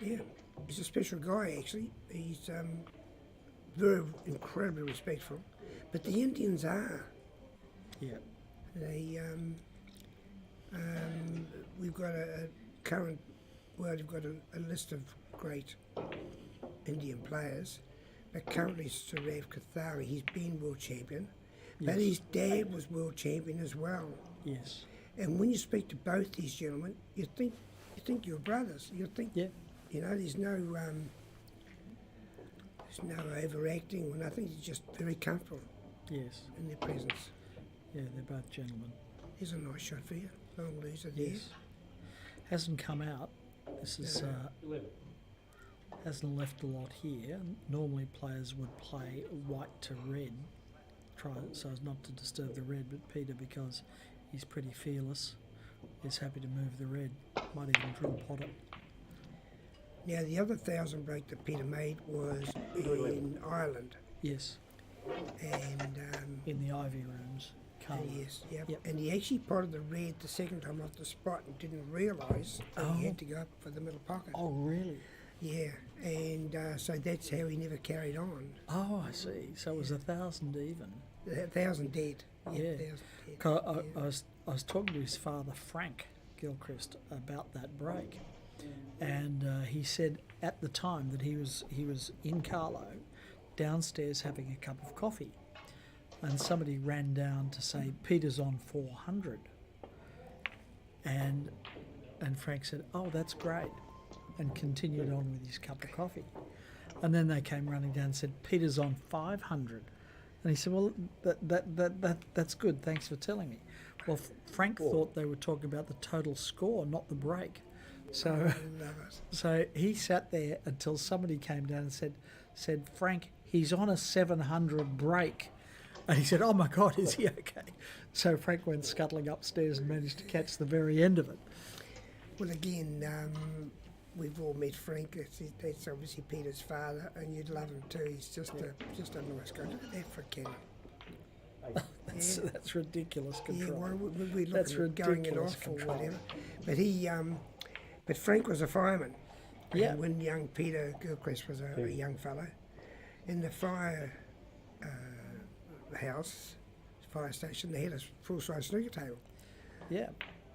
Yeah, he's a special guy, actually. He's very incredibly respectful. But the Indians are. Yeah. They, we've got a current, well, we've got a list of great Indian players, but currently Surav Kathari, he's been world champion, but Yes. his dad was world champion as well. Yes. And when you speak to both these gentlemen, you think you're brothers. You think, Yeah. you know, there's no overacting or nothing. You're just very comfortable Yes. in their presence. Yeah, they're both gentlemen. Here's a nice shot for you, long loser there. Yes. Hasn't come out. This is hasn't left a lot here. Normally players would play white to red, try so as not to disturb the red, but Peter, because he's pretty fearless, is happy to move the red. Might even drill pot it. Now the other 1,000 break that Peter made was in Ireland, Yes, and in the Ivy Rooms. Colour. yes, yep. Yep. And he actually potted the red the second time off the spot and didn't realise that he had to go up for the middle pocket. Oh, really? Yeah, and so that's how he never carried on. Oh, I see. So it was 1,000 even. 1,000 dead. Yeah. 1,000 dead. 'Cause Yeah. I was talking to his father, Frank Gilchrist, about that break, and he said at the time that he was in Carlo, downstairs having a cup of coffee, and somebody ran down to say Peter's on 400, and Frank said, "Oh, that's great," and continued on with his cup of coffee, and then they came running down and said Peter's on 500. And he said, "Well, that's good. Thanks for telling me." Well, Frank thought they were talking about the total score, not the break. So, I love it. so he sat there until somebody came down and said, "Frank, he's on a 700 break." And he said, "Oh my God, is he okay?" So Frank went scuttling upstairs and managed to catch the very end of it. Well, again, we've all met Frank. That's obviously Peter's father, and you'd love him too. He's just a nice guy. Look at that for a cannon. That's ridiculous control. Yeah, why would we look That's at going it ridiculous off or control. whatever? But but Frank was a fireman. Yeah. And when young Peter Gilchrist was a young fellow, in the fire fire station, they had a full-size snooker table. Yeah.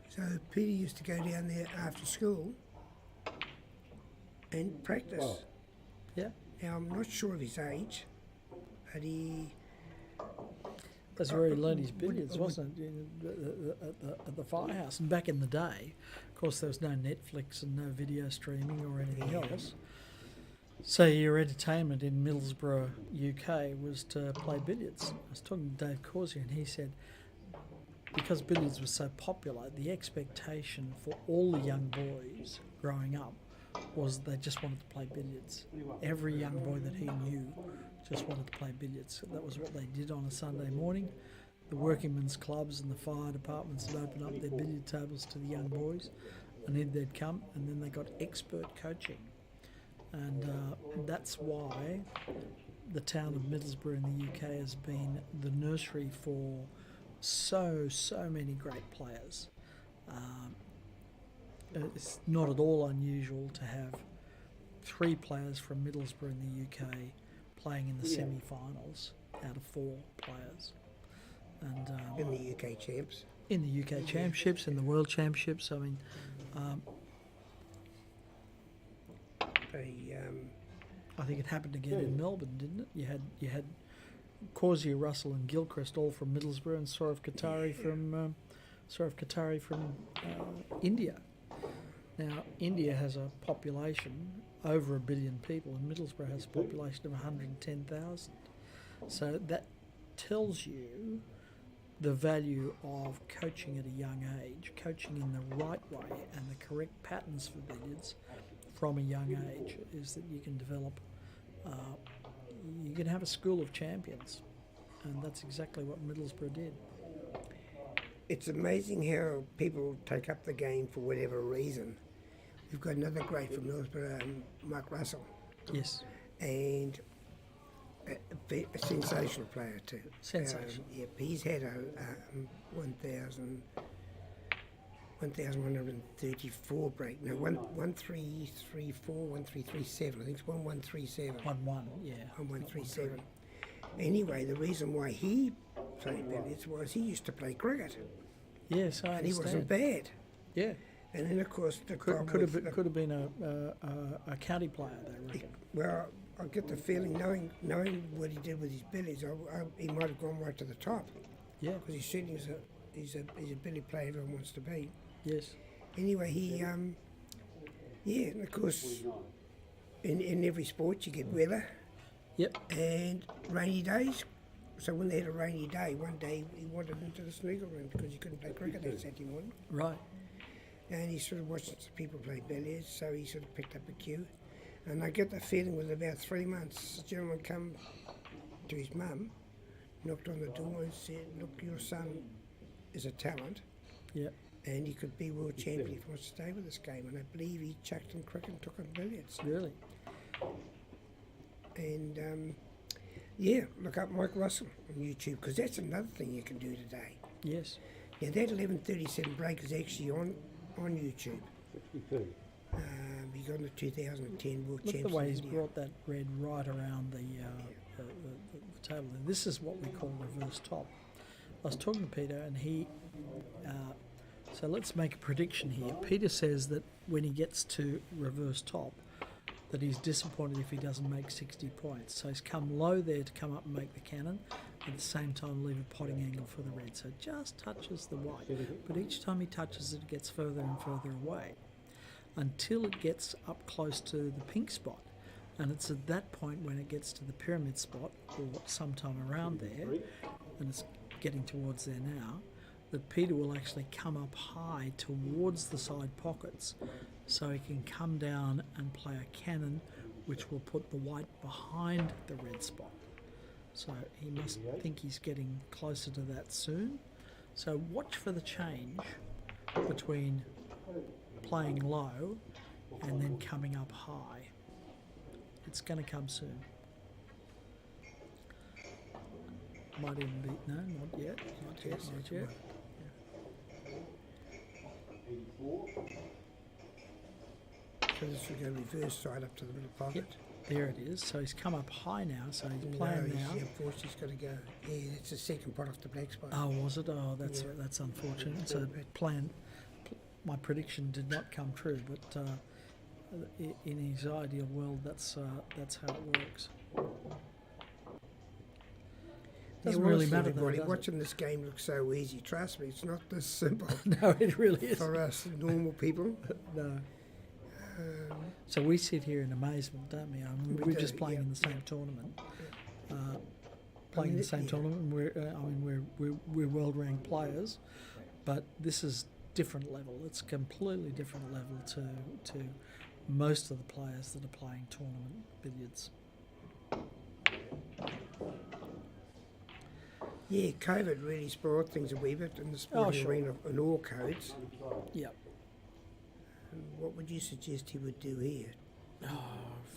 So Peter used to go down there after school and practice. Wow. Yeah. Now, I'm not sure of his age, but That's where he learned his billiards, wasn't it? At the firehouse. And back in the day, of course, there was no Netflix and no video streaming or anything else. So your entertainment in Middlesbrough, UK, was to play billiards. I was talking to Dave Corsier, and he said, because billiards was so popular, the expectation for all the young boys growing up was they just wanted to play billiards. Every young boy that he knew just wanted to play billiards. That was what they did on a Sunday morning. The working men's clubs and the fire departments would open up their billiard tables to the young boys, and then they'd come, and then they got expert coaching. And that's why the town of Middlesbrough in the UK has been the nursery for so many great players. It's not at all unusual to have 3 players from Middlesbrough in the UK playing in the semi-finals out of 4 players. And in the UK champs. in the UK championships, in the world championships, I mean, I think it happened again in Melbourne, didn't it? You had Corsier, Russell, and Gilchrist all from Middlesbrough, and Saurav Katari from India. Now, India has a population over 1 billion people, and Middlesbrough has a population of 110,000. So that tells you the value of coaching at a young age, coaching in the right way and the correct patterns for billiards from a young age, is that you can develop, you can have a school of champions, and that's exactly what Middlesbrough did. It's amazing how people take up the game for whatever reason. We've got another great from Middlesbrough, Mark Russell, Yes, and a sensational player too. Sensational. Yep, he's had a 1,134 break. No, 1334, 1337. I think it's 1137. 1-1, yeah. 1137. Anyway, the reason why he played billiards was he used to play cricket, Yes, I and he wasn't understand. bad. Yeah, And then, of course, the could problem have been a county player, they reckon. well, I get the feeling, knowing what he did with his billies, he might have gone right to the top. Yeah. Because he certainly he's a billy player everyone wants to be. Yes. Anyway, he yeah, and of course, in every sport you get weather. Yep. And rainy days. So when they had a rainy day, one day he wandered into the snooker room because he couldn't play cricket that Saturday morning. Right. And he sort of watched some people play billiards, so he sort of picked up a cue. And I get the feeling within about 3 months, a gentleman come to his mum, knocked on the door and said, look, your son is a talent. Yep. And he could be world champion if he wants to stay with this game. And I believe he chucked him cricket and took him billiards. Really? And yeah, look up Mike Russell on YouTube, because that's another thing you can do today. Yes. Now that 11:37 break is actually on YouTube. 62. He got in the 2010 World Look Champs. the way in he's India. brought that red right around the table. This is what we call reverse top. I was talking to Peter, and he. So let's make a prediction here. Peter says that when he gets to reverse top, that he's disappointed if he doesn't make 60 points. So he's come low there to come up and make the cannon, at the same time leave a potting angle for the red. So it just touches the white, but each time he touches it, it gets further and further away until it gets up close to the pink spot. And it's at that point when it gets to the pyramid spot, or sometime around there, and it's getting towards there now, that Peter will actually come up high towards the side pockets so he can come down and play a cannon which will put the white behind the red spot. So he must think he's getting closer to that soon. So watch for the change between playing low and then coming up high. It's going to come soon. Might even be, no, not yet. Not yet, not yet. 84. So this will go reverse side up to the middle pocket. Yep, there it is. So he's come up high now, so he's No, playing now. unfortunately he's got to go. Yeah, it's the second pot off the black spot. Oh, was it? Oh, that's Yeah. that's unfortunate. So my prediction did not come true, but in his ideal world, that's how it works. Doesn't really honestly, matter, though, everybody, does it? watching this game looks so easy. Trust me, it's not this simple No, it really is. for us normal people. No. So we sit here in amazement, don't we? I mean, We we're do, just playing in the yeah. same tournament. Playing in the same tournament. We're world-ranked players, but this is different level. It's a completely different level to most of the players that are playing tournament billiards. Yeah, COVID really spoiled things a wee bit in the sporting sure. arena in all codes. Yep. And what would you suggest he would do here? Oh,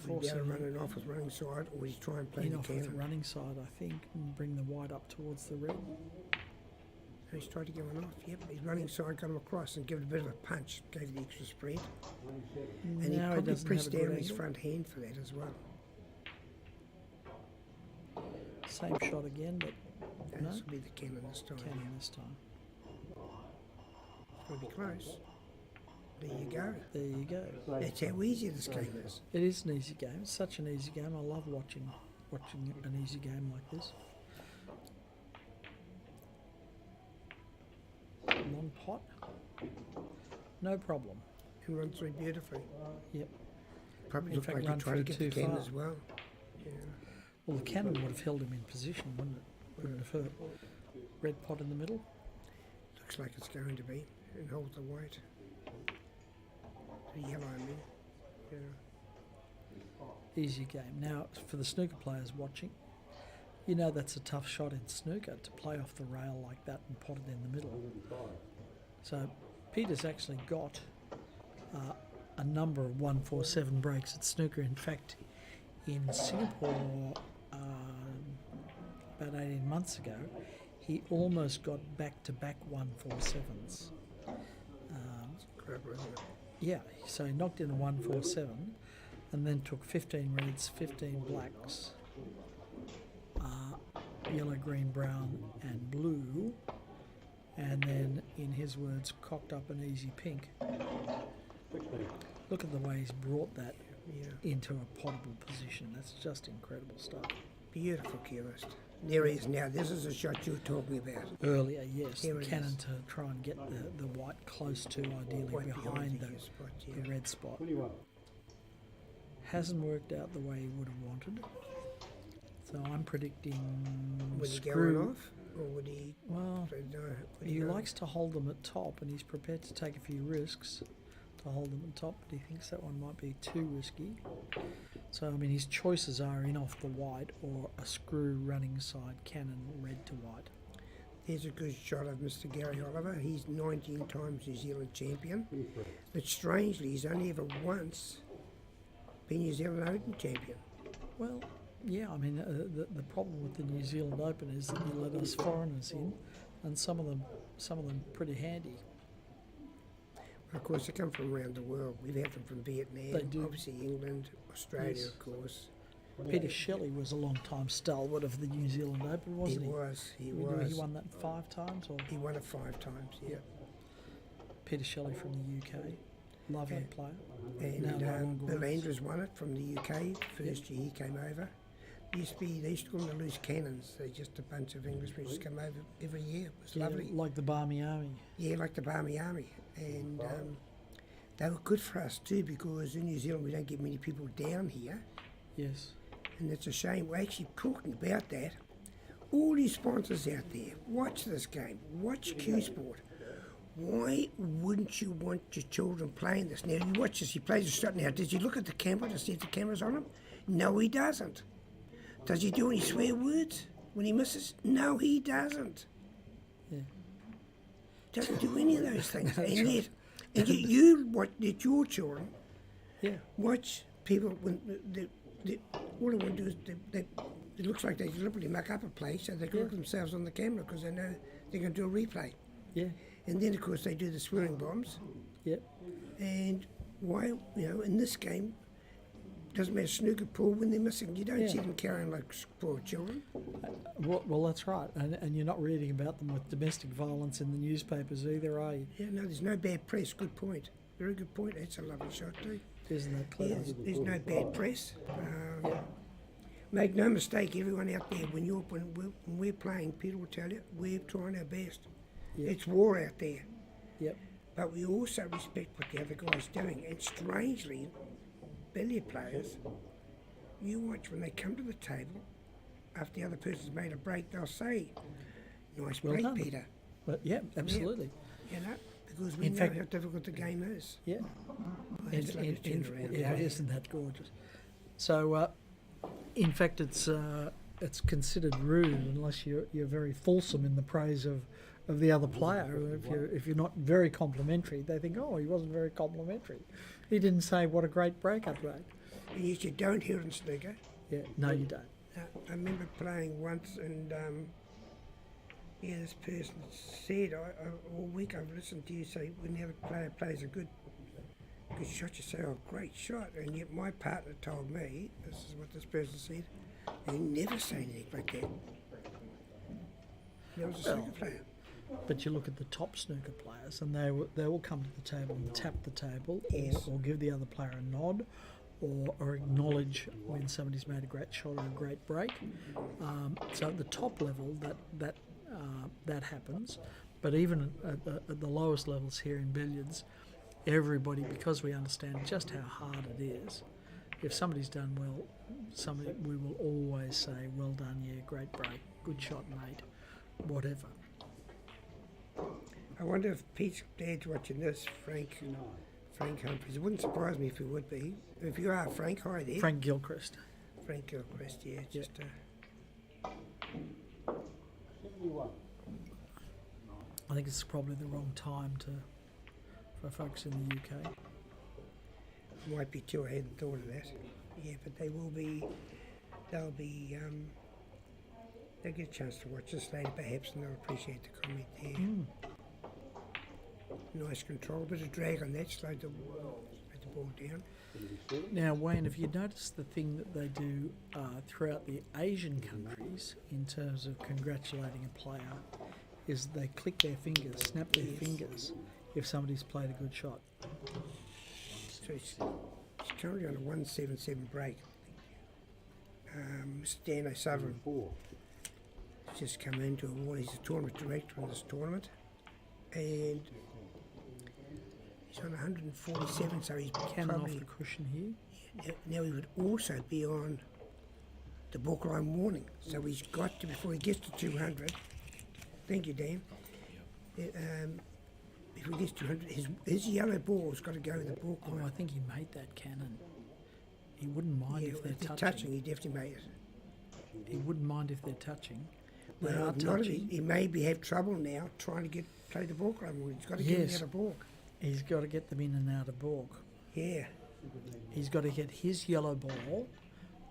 Would he be able to forcing run it off with running side, or would he try and play in the off with the cannon? running side, I think, and bring the white up towards the red. He's tried to go on off, yep. His running side got him across and give it a bit of a punch, gave the extra spread. And he Now probably doesn't pressed have a good down his angle. front hand for that as well. Same shot again, but no. This will be the cannon this time. Cannon this time. It's going to be close. There you go. There you go. That's how easy this game is. It is an easy game. It's such an easy game. I love watching an easy game like this. Long pot. No problem. And run through beautifully. Yep. Probably In looked fact, like he run tried to through get the too cannon far. as well. Yeah. Well, the cannon would have held him in position, wouldn't it? Wouldn't have hurt. Red pot in the middle. Looks like it's going to be. And hold the white. The yellow, I mean. Yeah. Easy game. Now, for the snooker players watching, you know that's a tough shot in snooker to play off the rail like that and pot it in the middle. So Peter's actually got a number of 147 breaks at snooker. In fact, in Singapore about 18 months ago, he almost got back-to-back 147s. Incredible, isn't it? Yeah, so he knocked in a 147 and then took 15 reds, 15 blacks, yellow, green, brown and blue, and then, in his words, cocked up an easy pink. Look at the way he's brought that Yeah. into a potable position. That's just incredible stuff. Beautiful Gilchrist. There he is now. This is the shot you were talking about. Earlier, yes, Here the it cannon is. to try and get the white close to, ideally Right behind the spot, the yeah. red spot. 21. Hasn't worked out the way he would have wanted. So I'm predicting Would he go screw. on off? Or would he... Well, No, would he go- likes to hold them at top, and he's prepared to take a few risks to hold them at top, but he thinks that one might be too risky. So, I mean, his choices are in off the white or a screw running side cannon red to white. There's a good shot of Mr. Gary Oliver. He's 19 times New Zealand champion. But strangely, he's only ever once been New Zealand Open champion. Well, yeah, I mean, the problem with the New Zealand Open is that you let us foreigners in, and some of them pretty handy. Of course, they come from around the world. We've had them from Vietnam, They do. obviously England, Australia, Yes. of course. Peter Shelley was a long-time stalwart of the New Zealand Open, wasn't he? He He was. won that 5 times, or He won it 5 times, yeah. Peter Shelley from the UK, lovely And- player. And Now Lauren Bill Gordon. Andrews won it from the UK. First year he came over. They used to call them the loose cannons. They're just a bunch of Englishmen just come over every year. It was Yeah, lovely. like the Barmy Army. Yeah, like the Barmy Army. And they were good for us too, because in New Zealand we don't get many people down here. Yes. And it's a shame. We're actually talking about that. All you sponsors out there, watch this game. Watch Q Sport. Why wouldn't you want your children playing this? Now, you watch this, he plays a shot now. Does he look at the camera to see if the camera's on him? No, he doesn't. Does he do any swear words when he misses? No, he doesn't. Yeah. Doesn't do any of those things. That's And right. yet, you watch that your children Yeah. watch people when all they want to do is it looks like they deliberately muck up a play so they can look at themselves on the camera because they know they're going to do a replay. Yeah. And then, of course, they do the swearing bombs. Yep. And why, in this game, doesn't matter snooker pool when they're missing. You don't see them carrying like poor children. Well, that's right. And you're not reading about them with domestic violence in the newspapers either, are you? Yeah, no, there's no bad press. Good point. Very good point. That's a lovely shot too. Isn't that clever? Yeah, there's no bad press. Make no mistake, everyone out there, when we're playing, Peter will tell you, we're trying our best. Yep. It's war out there. Yep. But we also respect what the other guy's doing. And strangely, billiard players, you watch when they come to the table, after the other person's made a break, they'll say, nice Well break, done. Peter. But yeah, absolutely. Because we In know fact- how difficult the game is. Yeah. It's lovely to turn around. Yeah, isn't that gorgeous? So, in fact, it's considered rude unless you're very fulsome in the praise of the other player. If you're not very complimentary, they think, oh, he wasn't very complimentary. He didn't say what a great break I'd made. And yet you don't hear it in snooker. Yeah, no, you don't. I remember playing once, and this person said, all week I've listened to you say, when the other player plays a good shot, you say, oh, great shot. And yet my partner told me, this is what this person said, they never say anything like that. There was a snooker player. But you look at the top snooker players, and they will come to the table and tap the table, Yes. or give the other player a nod, or acknowledge when somebody's made a great shot or a great break. So at the top level, that happens. But even at the lowest levels here in billiards, everybody, because we understand just how hard it is, if somebody's done well, we will always say, well done, yeah, great break, good shot, mate, whatever. I wonder if Pete's dad's watching this, Frank Humphries. It wouldn't surprise me if he would be. If you are, Frank, hi there. Frank Gilchrist. Frank Gilchrist, yeah, just 71. I think it's probably the wrong time for folks in the UK. might be too. I hadn't thought of that. Yeah, but they'll get a chance to watch this later perhaps, and they'll appreciate the comment there. Nice control, bit of drag on that, slowed the ball down. Now, Wayne, have you noticed the thing that they do throughout the Asian countries in terms of congratulating a player is they click their fingers, snap their fingers if somebody's played a good shot. So it's currently on a 177 break. Stan O'Sullivan 4. has just come into award. He's the tournament director in this tournament, and he's on 147, so he's Cannon off probably the cushion here. now he would also be on the borderline warning. So he's got to, before he gets to 200. Thank you, Dan. If he gets 200, his yellow ball's got to go with the Oh, borderline. I think he made that cannon. He wouldn't mind Yeah, if they're if they're touching. touching, he definitely made it. He wouldn't mind if they're touching. They Well, are not if touching. he maybe have trouble now trying to play the borderline warning. He's got to get him Yes. out of balk. He's got to get them in and out of balk. Yeah. He's got to get his yellow ball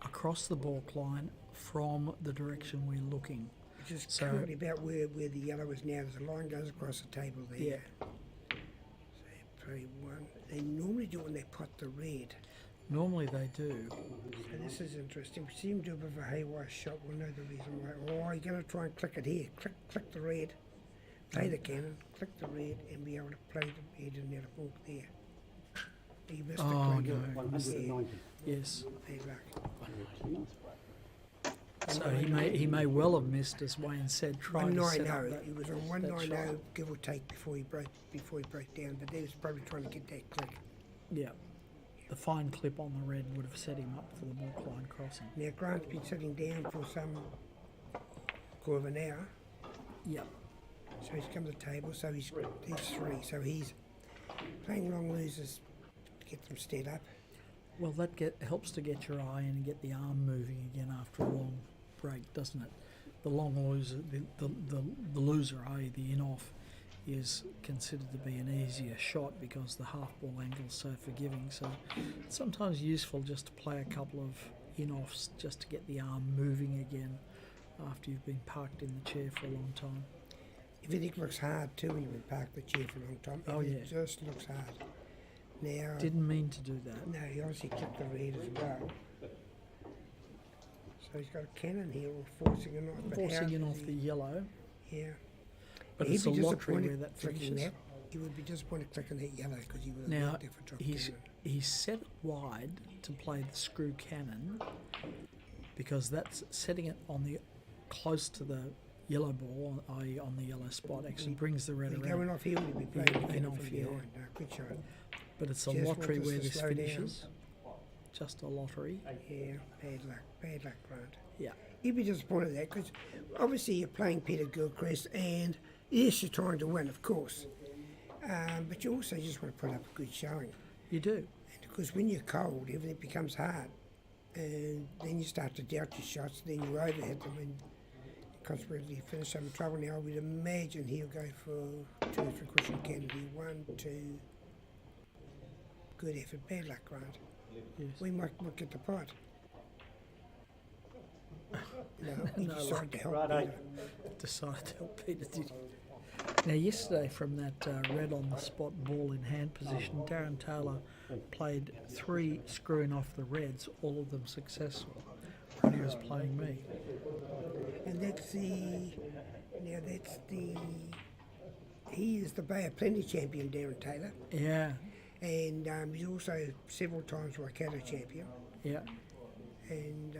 across the balk line from the direction we're looking. Which is So- currently about where the yellow is now. There's a line goes across the table there. Yeah. So play one. They normally do it when they pot the red. Normally they do. So this is interesting. We see him do a bit of a Hayward shot. We'll know the reason why. Oh, you're going to try and click it here. Click the red. Play the cannon. Click the red and be able to play the red and out of balk there. You missed Oh, the click. no. 190. Yes. Bad luck. So he may well have missed, as Wayne said, trying to set up 190. that. He was on that 190, shot. give or take, before he broke down. But he was probably trying to get that click. Yeah. The fine clip on the red would have set him up for the balk line crossing. Now Grant's been sitting down for some quarter of an hour. Yep. So he's come to the table, so he's 3. So he's playing long losers to get them stead up. Well, that helps to get your eye and get the arm moving again after a long break, doesn't it? The long loser, the loser, i.e. the in-off, is considered to be an easier shot because the half ball angle is so forgiving. So it's sometimes useful just to play a couple of in-offs just to get the arm moving again after you've been parked in the chair for a long time. Everything looks hard too when you've been parked the chair for a long time. Oh, Everything yeah. just looks hard. Now, Didn't mean to do that. no, he obviously clicked the red as well. So he's got a cannon here, or forcing it off. But how Forcing in does off he- the yellow, Yeah. but He'd it's a be lottery disappointed where that clicking finishes. that. He would be disappointed clicking that yellow because he would have Now, worked there for drop he's cannon. set it wide to play the screw cannon because that's setting it on the close to the yellow ball, i.e. on the yellow spot, actually brings the red He's around. going off here, would be playing Yeah, the cannon off from here. behind. No, good shot. But it's a Just lottery want us where to this slow down. finishes. Just a lottery. Yeah, bad luck, Grant. Yeah. You'd be disappointed at that because obviously you're playing Peter Gilchrist and yes, you're trying to win, of course. But you also just want to put up a good showing. You do. And because when you're cold, everything becomes hard. And then you start to doubt your shots, then you overhit them and consequently you finish some trouble. Now I would imagine he'll go for 2 or 3 cushion Kennedy. 1, 2. Good effort. Bad luck, Grant. Yes. We might get the pot. No, he No decided to help Righto. Peter. Decided to help Peter, did he? Now, yesterday from that red on the spot ball in hand position, Darren Taylor played 3 screwing off the reds, all of them successful, when he was playing me. And he is the Bay of Plenty champion, Darren Taylor. Yeah, And he's also several times Waikato champion. yeah. And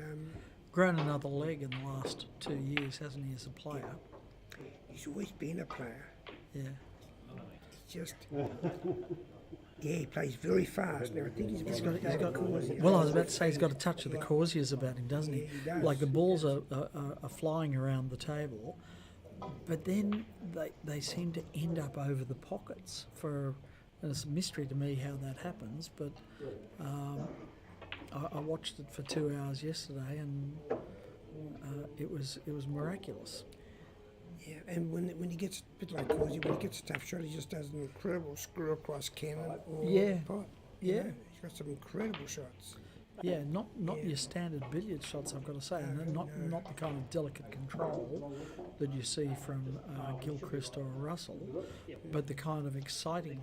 Grown another leg in the last 2 years, hasn't he, as a player? he's always been a player. Yeah. Just, yeah, he plays very fast. Now, I think he's got Well, I was about to say he's got a touch of the Corsiers about him, doesn't he? Yeah, he does. Like the balls are flying around the table, but then they seem to end up over the pockets. And it's a mystery to me how that happens, but I watched it for 2 hours yesterday, and it was miraculous. Yeah, and when he gets a bit like Corsi, when he gets a tough shot, he just does an incredible screw across cannon or Yeah, pot. You yeah. know, he's got some incredible shots. Yeah, not Yeah. your standard billiard shots, I've got to say, and No. not the kind of delicate control that you see from Gilchrist or Russell, but the kind of exciting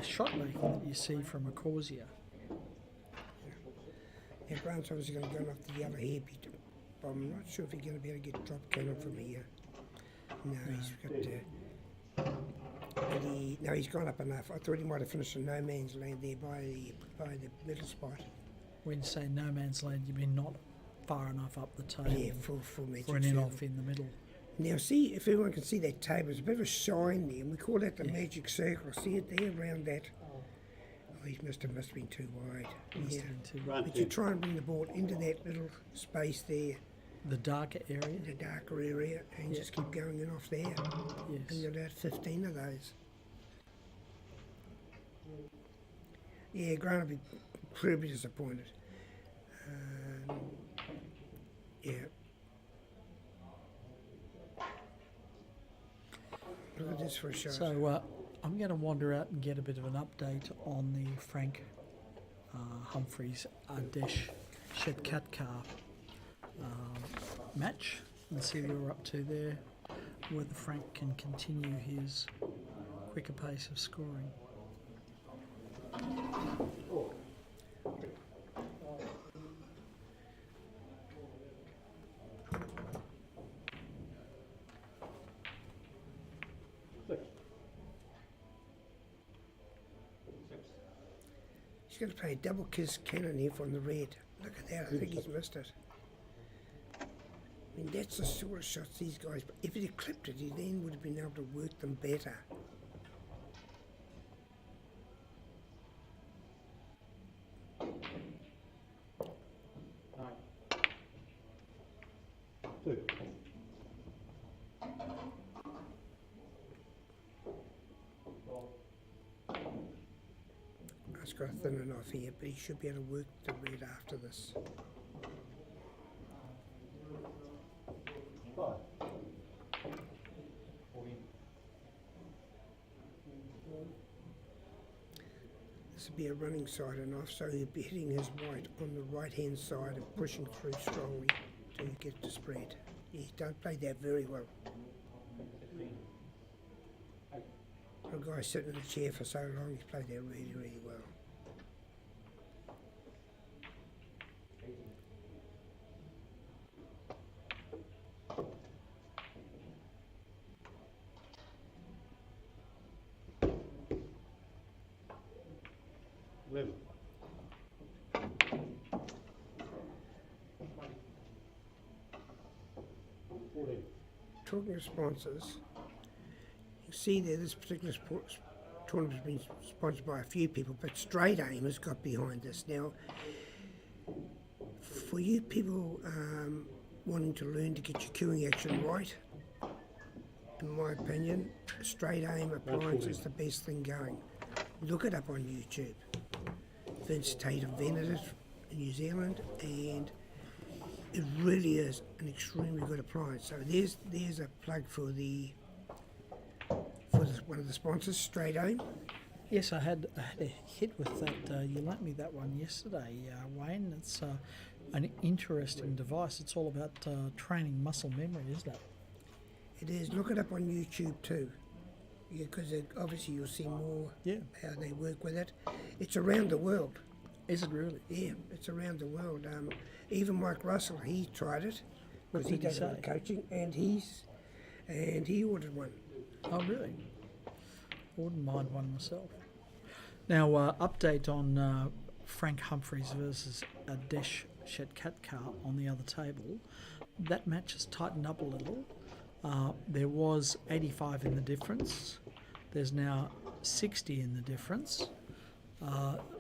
shot making that you see from a Corsier. And Grant's obviously going to go off the yellow here, Peter. But I'm not sure if he's going to be able to get drop cannon from here. No, he's got And he's gone up enough. I thought he might have finished in no man's land there by the middle spot. When you say no man's land, you mean not far enough up the table Yeah, full magic for an circle. in-off in the middle. Now see, if everyone can see that table, there's a bit of a shine there, and we call that the magic circle. See it there around that? Oh, he must have been too wide. Must Yeah. have been too- But you try and bring the ball into that little space there, The darker area. the darker area, and Yeah. just keep going in off there. And Yes. you're allowed 15 of those. Yeah, Grant will be incredibly disappointed. Yeah. Look at this for a shot. So I'm going to wander out and get a bit of an update on the Frank Humphreys Adesh Shedkatkar match and see where we're up to there, whether Frank can continue his quicker pace of scoring. He's going to play a double kiss cannon here from the red. Look at that, I think he's missed it. I mean, that's the sort of shots these guys, if he'd have clipped it, he then would have been able to work them better. Two. It's got to thin it off here, but he should be able to work the red after this. Five. This would be a running side and off, so he'd be hitting his white on the right hand side and pushing through strongly till you get to spread. He don't play that very well. A guy sitting in a chair for so long, he's played that really, really well. Eleven. Talking of sponsors, you see there this particular tournament has been sponsored by a few people, but STR8AIM has got behind this. Now, for you people wanting to learn to get your queuing action right, in my opinion, STR8AIM appliance is the best thing going. Look it up on YouTube. Vince Tate invented it in New Zealand, and it really is an extremely good appliance. So there's a plug for one of the sponsors, STR8AIM. Yes, I had a hit with that. You lent me that one yesterday, Wayne. It's an interesting device. It's all about training muscle memory, isn't it? It is. Look it up on YouTube too, because obviously you'll see more how they work with it. It's around the world. Is it really? Yeah, it's around the world. Even Mike Russell, he tried it because he did he does a lot of say? coaching, and he ordered one. Oh, really? I wouldn't mind one myself. Now, update on Frank Humphreys versus Adesh Shedkatkar on the other table. That match has tightened up a little. There was 85 in the difference. There's now 60 in the difference.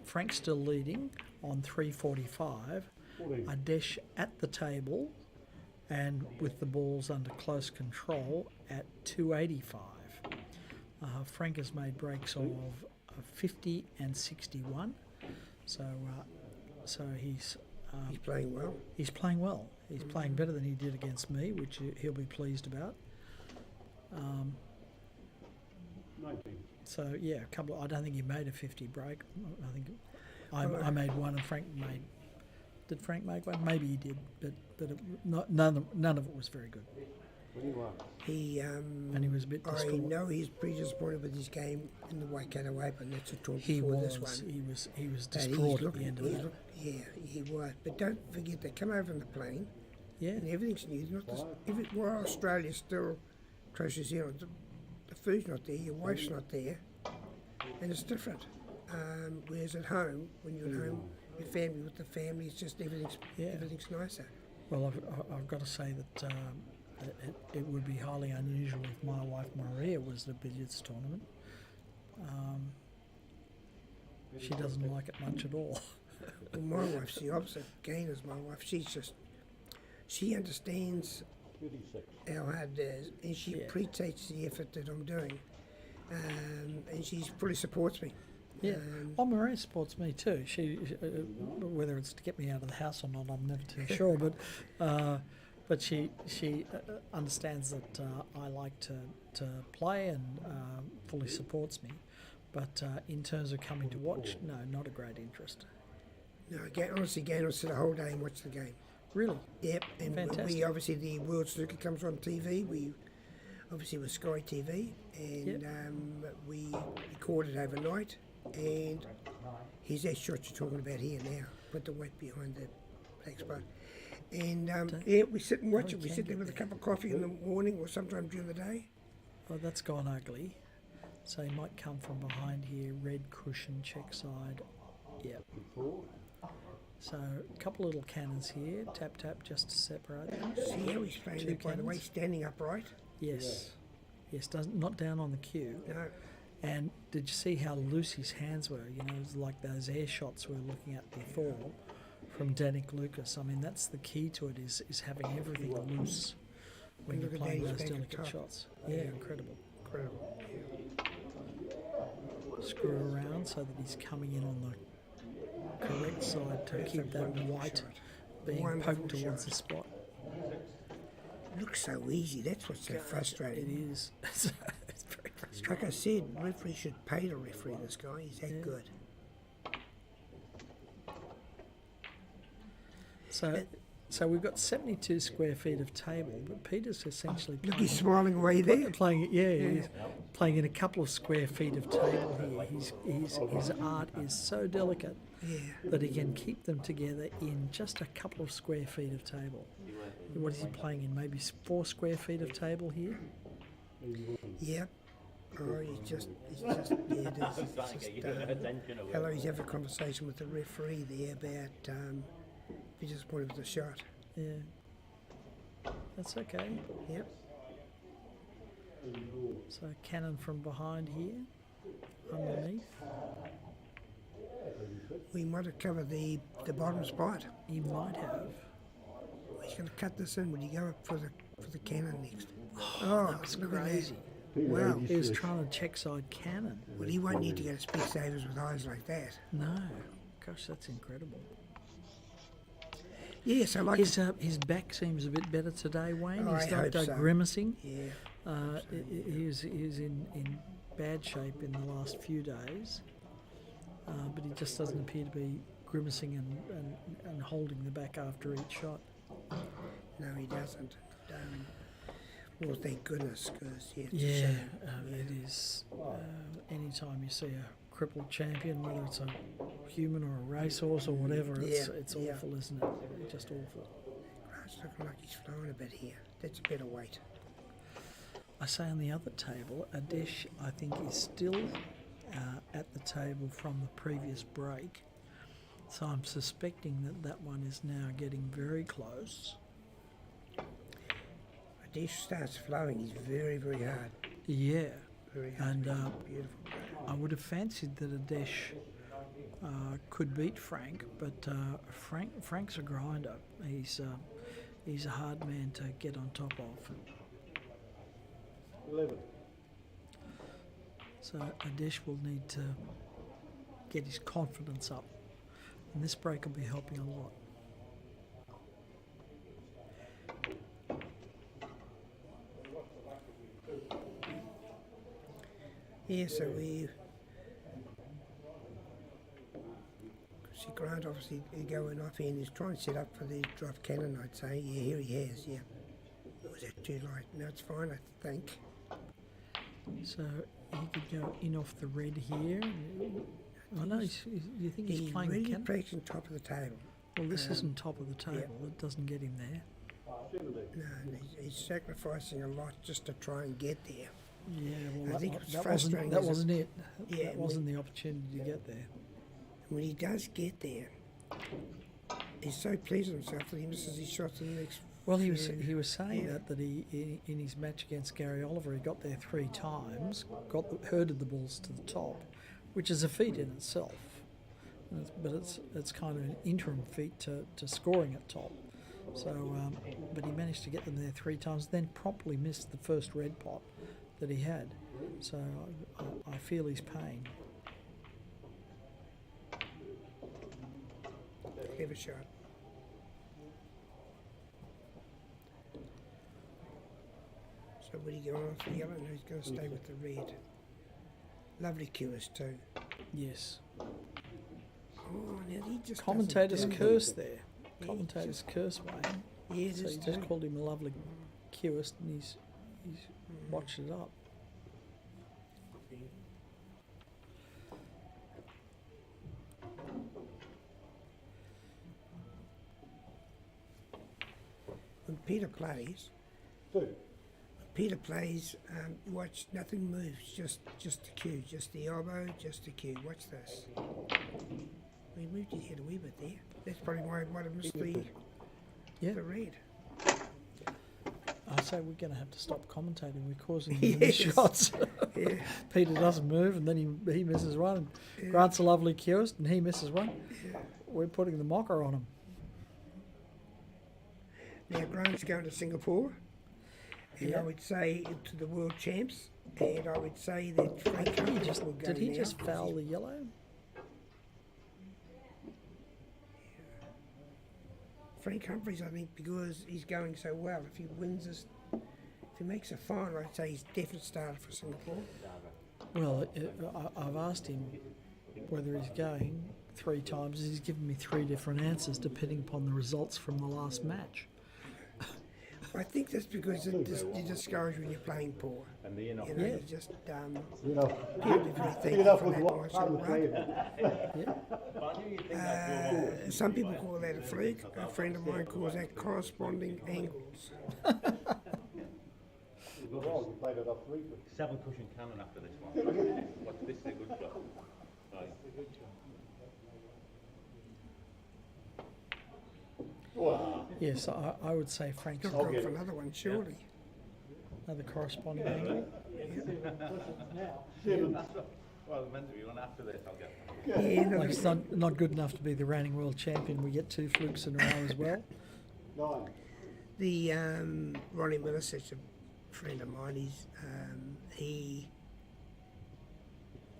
Frank's still leading on 345. Adesh at the table and with the balls under close control at 285. Frank has made breaks of 50 and 61, so he's playing well. He's playing well. He's playing better than he did against me, which he'll be pleased about. 19. So yeah, I don't think he made a 50 break. I think I made one, and Frank made. Did Frank make one? Maybe he did, but none of it was very good. 21. And he was a bit I distraught. know he's pretty disappointed with his game in the Waikato Open. That's a talk He before was. this one. He was But distraught at the end of that. He was. But don't forget, they come over on the plane, Yeah. and everything's new. Not this, While Australia still close to New Zealand, the the food's not there, your wife's not there, and it's different. Whereas at home, when you're at home, your family with the family, it's just everything's nicer. Well, I've got to say that it would be highly unusual if my wife Maria was at a billiards tournament. She doesn't like it much at all. Well, my wife's the opposite. Gainer's my wife. She understands 36. how hard it is, and she appreciates the effort that I'm doing, and she fully supports me. Yeah, well, Maria supports me too. She whether it's to get me out of the house or not, I'm never too sure. But she understands that I like to play and fully supports me. But in terms of coming to watch, no, not a great interest. No, honestly, Gainer will sit a whole day and watch the game. Really? Yep, and Fantastic. we obviously, the World Snooker comes on TV. We obviously with Sky TV, and we record it overnight. And here's that shot you're talking about here now. Put the weight behind the black spot. And we sit and watch it. We sit there with a cup of coffee in the morning or sometime during the day. Oh, that's gone ugly. So he might come from behind here, red cushion, check side. Yep. So a couple little cannons here, tap tap just to separate them. See how he's playing that, by the way, standing upright? Yes. Yes, not down on the cue. No. And did you see how loose his hands were? You know, it was like those air shots we were looking at before from Danik Lucas. I mean, that's the key to it, is having everything loose when you're Look at playing that, those he's back at delicate top. shots. Yeah, incredible. Incredible. Screw around so that he's coming in on the correct side to That's keep a that wonderful white shot. being Wonderful poked towards shot. the spot. Looks so easy. That's what's so It frustrating. is. It's very frustrating. Like I said, referee should pay to referee this guy. He's that good. So we've got 72 square feet of table, but Peter's essentially Look, he's smiling away there. playing. He's playing in a couple of square feet of table here. His art is so delicate Yeah. that he can keep them together in just a couple of square feet of table. What is he playing in? Maybe 4 square feet of table here? Yep. Oh, he's just, yeah, it is. It's just, hello, he's having a conversation with the referee there about if he just wanted the shot. Yeah. That's okay. Yep. So cannon from behind here, underneath. We might have covered the bottom spot. He might have. He's going to cut this in. Would he go up for the cannon next? Oh, That was look at that. crazy. Wow. He was trying to check side cannon. Well, he won't need to go to Specsavers with eyes like that. No. Gosh, that's incredible. Yes, I like His back seems a bit better today, Wayne. Oh, He I started hope so. grimacing. Yeah. He was in bad shape in the last few days, but he just doesn't appear to be grimacing and holding the back after each shot. No, he doesn't. Well, thank goodness, because it's a Yeah, shame. it is. Anytime you see a crippled champion, whether it's a human or a racehorse or whatever, it's Yeah. awful, isn't it? It's just awful. It's looking like he's flowing a bit here. That's a better weight. I say on the other table, Adesh, I think, is still at the table from the previous break. So I'm suspecting that one is now getting very close. A dish starts flowing. He's very, very hard. Yeah, Very hard. and Beautiful. I would have fancied that Adesh could beat Frank, but Frank's a grinder. He's a hard man to get on top of. 11. So Adesh will need to get his confidence up, and this break will be helping a lot. Yeah, so we see Grant obviously going off here and he's trying to set up for the drop cannon, I'd say. Yeah, here he has, yeah. Was that too light? No, it's fine, I think. So he could go in off the red here. I know. You think he's playing the really cannon? pressing top of the table. Well, this isn't top of the table. It doesn't get him there. No, and he's sacrificing a lot just to try and get there. Yeah, well, I think it's that frustrating. wasn't, that wasn't it. Yeah, That wasn't the opportunity to get there. When he does get there, he's so pleased with himself that he misses his shots in the next. Well, he was few- saying yeah. that he in his match against Gary Oliver, he got there 3 times, herded the balls to the top, which is a feat in itself. But it's kind of an interim feat to scoring at top. So, but he managed to get them there 3 times, then promptly missed the first red pot that he had. So I feel his pain. Clever shot. So would he go on for the yellow? No, he's going to stay with the red. Lovely cues too. Yes. Oh, now he just Commentators doesn't do curse it. there. Yeah, Commentators curse Wayne. Yeah, So he just just do. called him a lovely cueist, and he's watched it up. When Peter plays, Two. watch, nothing moves, just the cue, just the elbow, just the cue. Watch this. We moved his head a wee bit there. That's probably why I might have missed the red. I say we're going to have to stop commentating. We're causing him to miss Yes. shots. Yeah. Peter doesn't move, and then he misses one. And Yeah. Grant's a lovely cueist, and he misses one. Yeah. We're putting the mocker on him. Now Grant's going to Singapore, and Yeah. I would say to the world champs, and I would say that Frank Did he Humphries just, will go did he now, just 'cause foul he's- the yellow? Frank Humphries, I think, because he's going so well. If he wins this, if he makes a final, I'd say he's definite starter for Singapore. Well, I've asked him whether he's going 3 times. He's given me 3 different answers depending upon the results from the last match. I think that's because you're discouraged when you're playing poor. And the You know, Yeah. you just You know, can't be very you thankful know, for with that what one. part of the play. But I knew you'd think that Some people call that a fluke. A friend of mine calls that corresponding angles. Well, you played it off 3. 7 cushion cannon after this one. What's this? A good shot. Right. Wow. Yes, I would say Frank's Got to go for another one, surely. another corresponding angle. Well, the men's one after this, I'll get. Yeah, no, Like it's not good enough to be the reigning world champion. We get 2 flukes in a row as well. 9. the Ronnie Miller, such a friend of mine.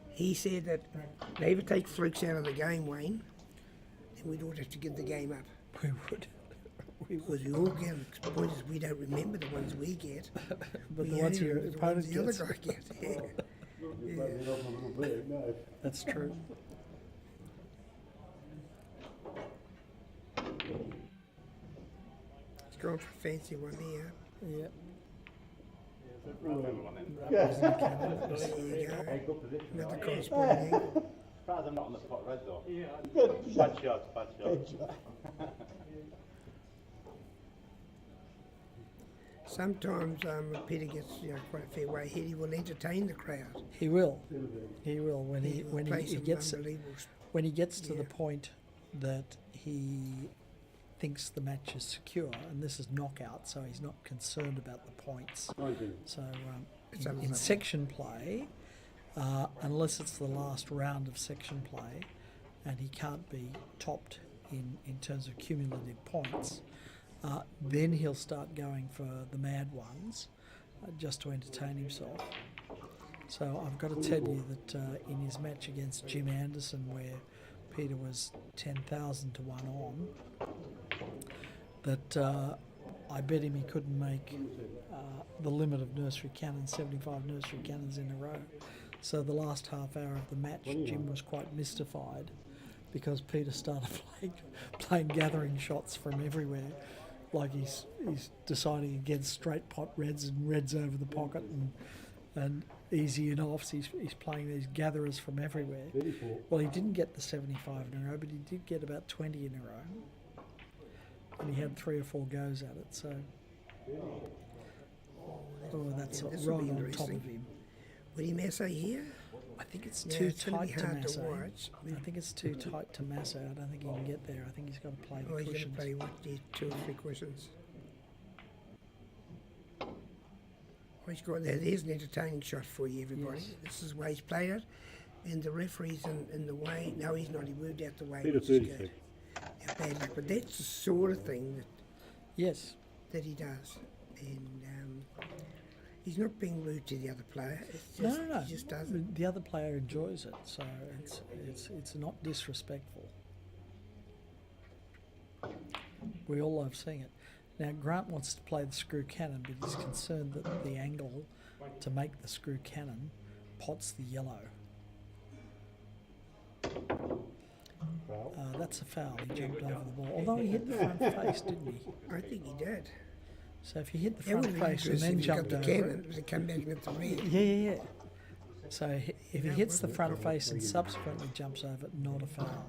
He said that they ever take flukes out of the game, Wayne, then we'd all have to give the game up. We would. We would. Because we all get it. The point is we don't remember the ones we get. But We the ones only your remember the ones opponent the other gets. guy gets. Yeah. You played it off a little bit, no. That's true. He's gone for a fancy one here. Yeah. There you go. Hey, good position. Another corresponding angle. Surprised I'm not on the spot red though. Bad shot, bad shot. Sometimes when Peter gets quite a fair way ahead, he will entertain the crowd. He will. He will when he will when play he some gets unbelievable when he gets to the Yeah. point that he thinks the match is secure, and this is knockout, so he's not concerned about the points. 19. So It's in unbelievable. section play, unless it's the last round of section play, and he can't be topped in terms of cumulative points, then he'll start going for the mad ones just to entertain himself. So I've got to tell you that in his match against Jim Anderson, where Peter was 10,000 to 1 on, that I bet him he couldn't make the limit of nursery cannons, 75 nursery cannons in a row. So the last half hour of the match, Jim was quite mystified because Peter started playing gathering shots from everywhere. Like he's deciding against straight pot reds and reds over the pocket and easy and offs. He's playing these gatherers from everywhere. 34. Well, he didn't get the 75 in a row, but he did get about 20 in a row. And he had 3 or 4 goes at it, so... Oh, that's Yeah, right this will be on top interesting. of him. Would he masso here? I think it's Yeah, too it's gonna be tight to hard to masso. watch. I think it's too tight to masso. I don't think he can get there. I think he's got to play the Oh, he's going to cushions. play what, the 2 or 3 cushions. Oh, he's got that. There's an entertaining shot for you, everybody. Yes. This is the way he's played it. And the referee's in the way. No, he's not. He moved out the way. Peter Which is 36. good. Yeah, bad luck. But that's the sort of thing Yes. that he does. And he's not being rude to the other player. It's No, just, no, no. He just does it. The other player enjoys it, so it's not disrespectful. We all love seeing it. Now Grant wants to play the screw cannon, but he's concerned that the angle to make the screw cannon pots the yellow. Foul. That's a foul. He jumped over the ball. Although he hit the front face, didn't he? I think he did. So if you hit the That would front have been face and interesting then if he got jumped the over cannon. it. It was a comeback at the red. Yeah. So if he hits the front face and subsequently jumps over it, not a foul.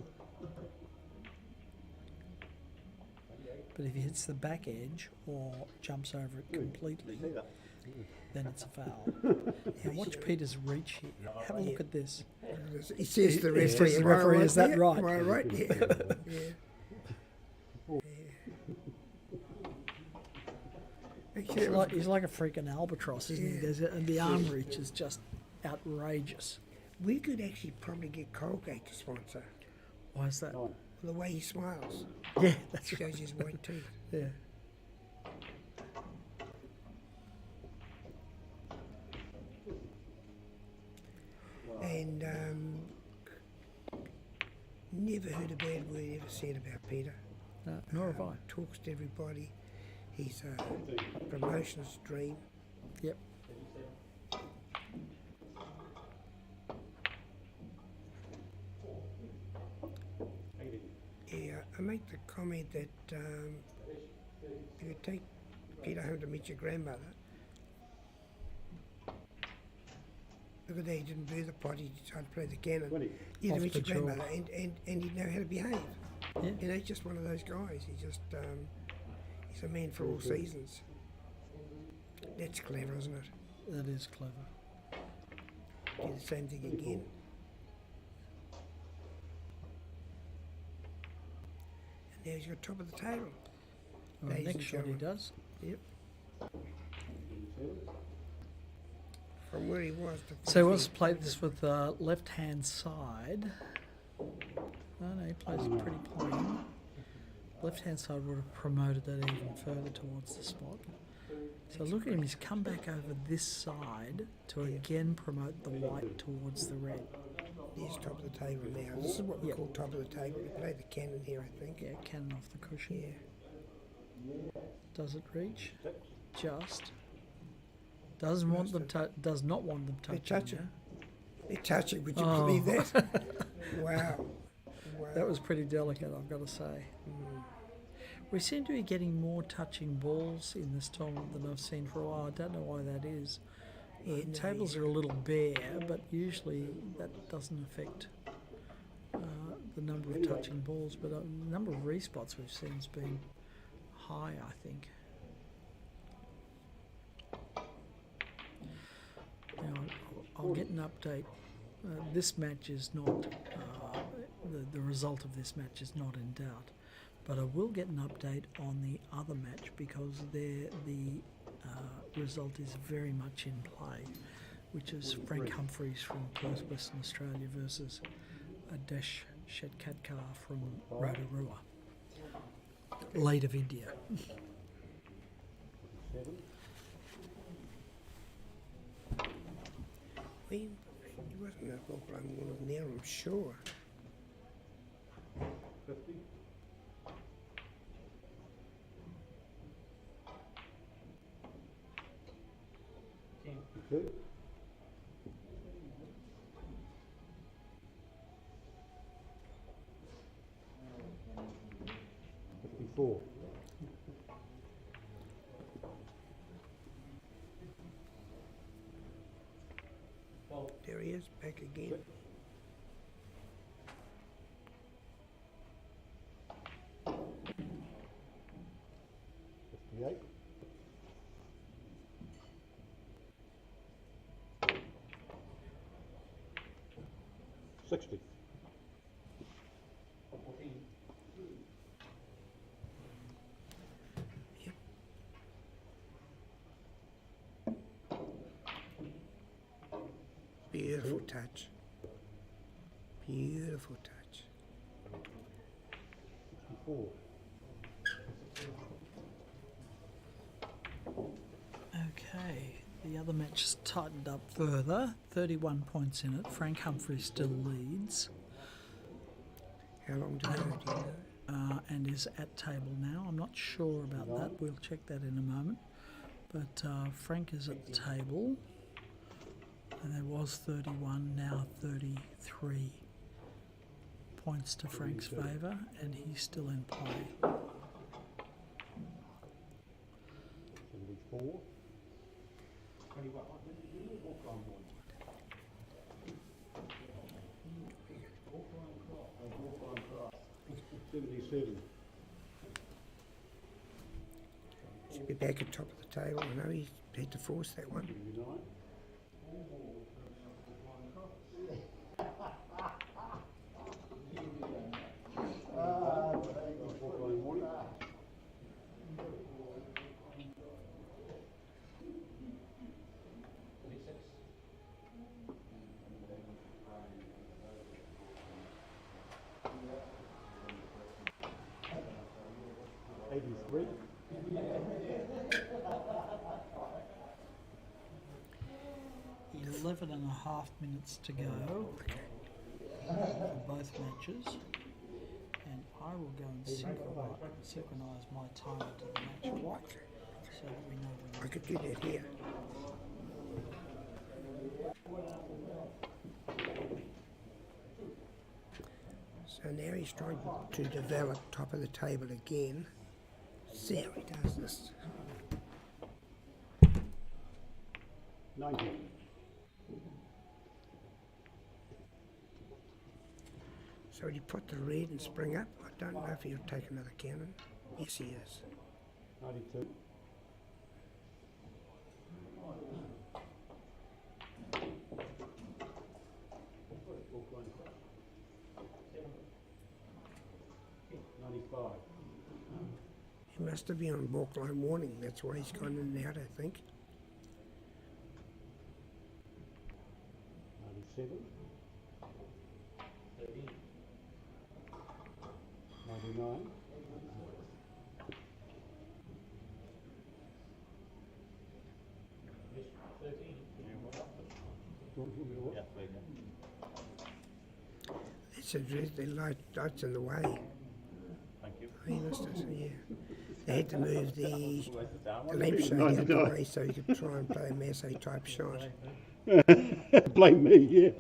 But if he hits the back edge or jumps over it completely, then it's a foul. Now watch Peter's reach here. Have a look at this. He says the He referee. says the "Am I referee, is that there? right?" Am I right? Yeah. Yeah. Actually, that was- He's like a freaking albatross, isn't he? Yeah. And the arm reach is just outrageous. we could actually probably get Colgate to sponsor. Why is that? Nine. The way he smiles Yeah, that's right. shows his white teeth. Yeah. And never heard a bad word ever said about Peter. No, nor have I. Talks to everybody. He's a promotion's dream. Yep. Yeah, I make the comment that if you take Peter home to meet your grandmother, look at that, he didn't boo the pot, he decided to play the cannon. 20. Yeah, to Off meet the your jaw. grandmother, and he'd know how to behave. Yeah. You know, he's just one of those guys. He just, he's a man for all seasons. That's clever, isn't it? That is clever. Do the same thing again. And now he's got top of the table. Well, Ladies next and shot he gentlemen. does. Yep. From where he was to So he wants to play this with left hand side. No, he plays it pretty plain. Left hand side would have promoted that even further towards the spot. So look at him, he's come back over this side to again promote the white towards the red. There's top of the table now. This is what we Yep. call top of the table. We play the cannon here, I think. Yeah, cannon off the cushion. Yeah. Does it reach? Just. Doesn't want them does not want them touching. touching. yeah? They're touching, would you Oh. believe that? Wow. Wow. That was pretty delicate, I've got to say. We seem to be getting more touching balls in this tournament than I've seen for a while. I don't know why that is. Yeah, no, Tables are a little bare, but usually that doesn't affect the number of touching balls. But the number of respots we've seen has been high, I think. Now, I'll get an update. This match is not, the result of this match is not in doubt. But I will get an update on the other match because the result is very much in play, which is Frank Humphreys from Perth, Western Australia versus Adesh Shetkatkar from Rotorua, late of India. 7. He wasn't a ball playing one of there, I'm sure. 50. Two. 54. There he is, back again. 60. Beautiful touch. Beautiful touch. 64. Okay, the other match has tightened up further. 31 points in it. Frank Humphrey still leads How long do you know? and is at table now. I'm not sure about that. We'll check that in a moment. But Frank is at the table. And there was 31, now 33 points to Frank's favour, and he's still in play. 74. 77. Should be back at top of the table. I know he had to force that one. 79. Three. 11 and a half minutes to go for both matches, and I will go and synchronise my timer to the match watch so that we know when. I could do that here. So now he's trying to develop top of the table again. See how he does this. 90. So he put the red and spring up. I don't know if he'll take another cannon. Yes, he is. 92. He must have been on borderline warning. That's why he's gone in and out, I think. 97. 99. 13. That's a the lights in the way. Thank you. He must have, yeah. They had to move the lampshade out the way so he could try and play a Massey type shot. Blame me, yeah.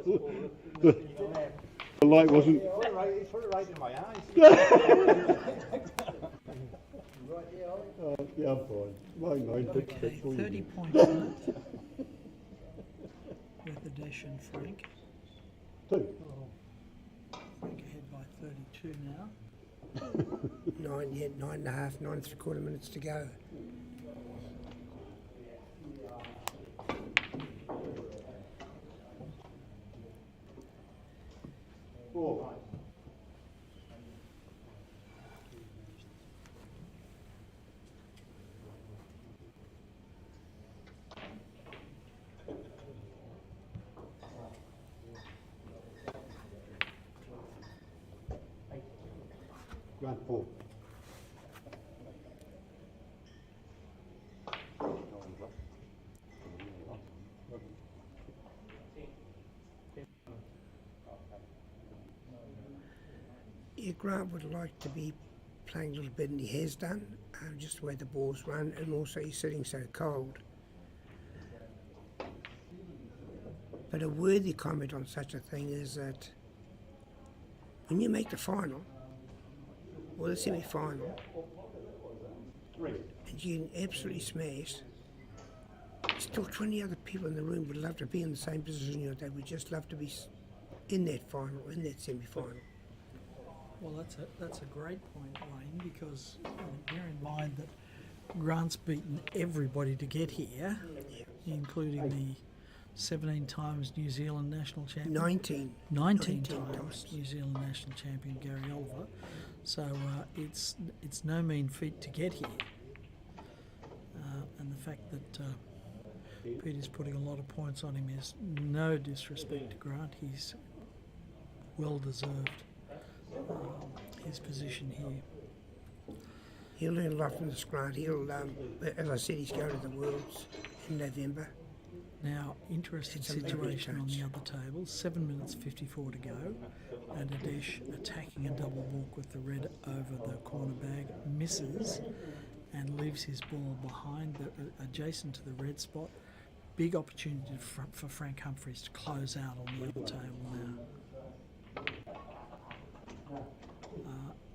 The light wasn't. He put it right in my eyes. Yeah, I'm fine. Mine, Okay, 30 points in it with the dash and Frank. 2. Frank ahead by 32 now. 9.5, 9 3/4 minutes to go. Four. Round 4. Yeah, Grant would like to be playing a little bit, and he has done, just the way the ball's run, and also he's sitting so cold. But a worthy comment on such a thing is that when you make the final, or the semi-final, and you can absolutely smash, still 20 other people in the room would love to be in the same position you're. They would just love to be in that final, in that semi-final. Well, that's a great point, Wayne, because bear in mind that Grant's beaten everybody to get here, including 17 times New Zealand national champion. 19. 19 times. times New Zealand national champion Gary Oliver. So it's no mean feat to get here. And the fact that Peter's putting a lot of points on him is no disrespect to Grant. He's well deserved his position here. He'll learn a lot from this Grant. He'll, as I said, he's going to the Worlds in November. Now, interesting It's a lovely situation on touch. the other table. 7 minutes 54 to go. And Adesh attacking a double balk with the red over the corner bag, misses and leaves his ball behind, adjacent to the red spot. Big opportunity for Frank Humphries to close out on the other table now.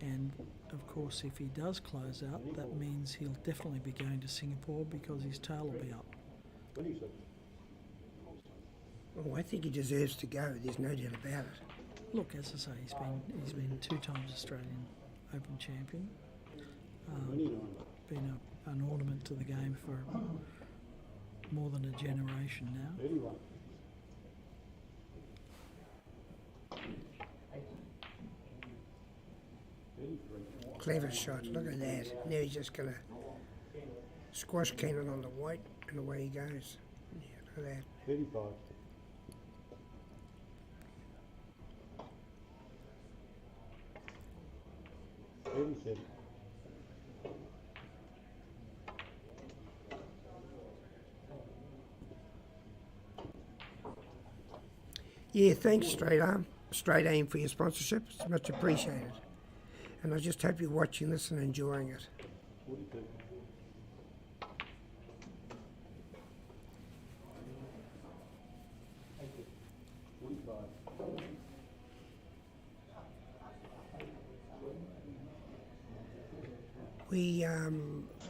And of course, if he does close out, that means he'll definitely be going to Singapore because his tail will be up. Oh, I think he deserves to go. There's no doubt about it. Look, as I say, he's been 2 times Australian Open champion. Been an ornament to the game for more than a generation now. 31. Clever shot. Look at that. Now he's just going to squash Cannon on the white, and away he goes. Yeah, look at that. 35. 37. Yeah, thanks, STR8AIM for your sponsorship. It's much appreciated. And I just hope you're watching this and enjoying it. 42.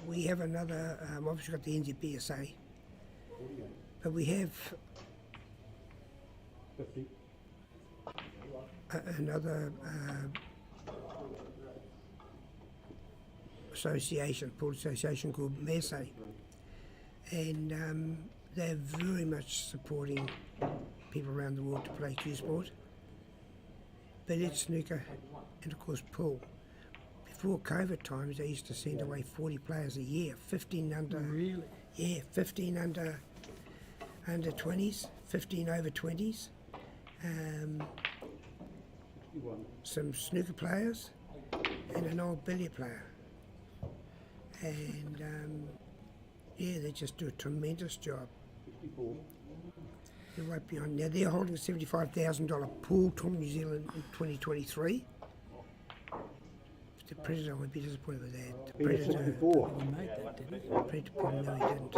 We have another, obviously got the NZBSA, but we have 50. another association, port association called MESA, and they're very much supporting people around the world to play cue sport, but it's snooker and of course pool. Before COVID times, they used to send away 40 players a year, 15 under. Really? Yeah, 15 under 20s, 15 over 20s. 61. Some snooker players and an old billiard player. And yeah, they just do a tremendous job. 54. They're right behind. Now they're holding a $75,000 pool tour in New Zealand in 2023. The Predator would be disappointed with that. The Peter Predator, 64. He made that, didn't he? Predator probably no, he didn't.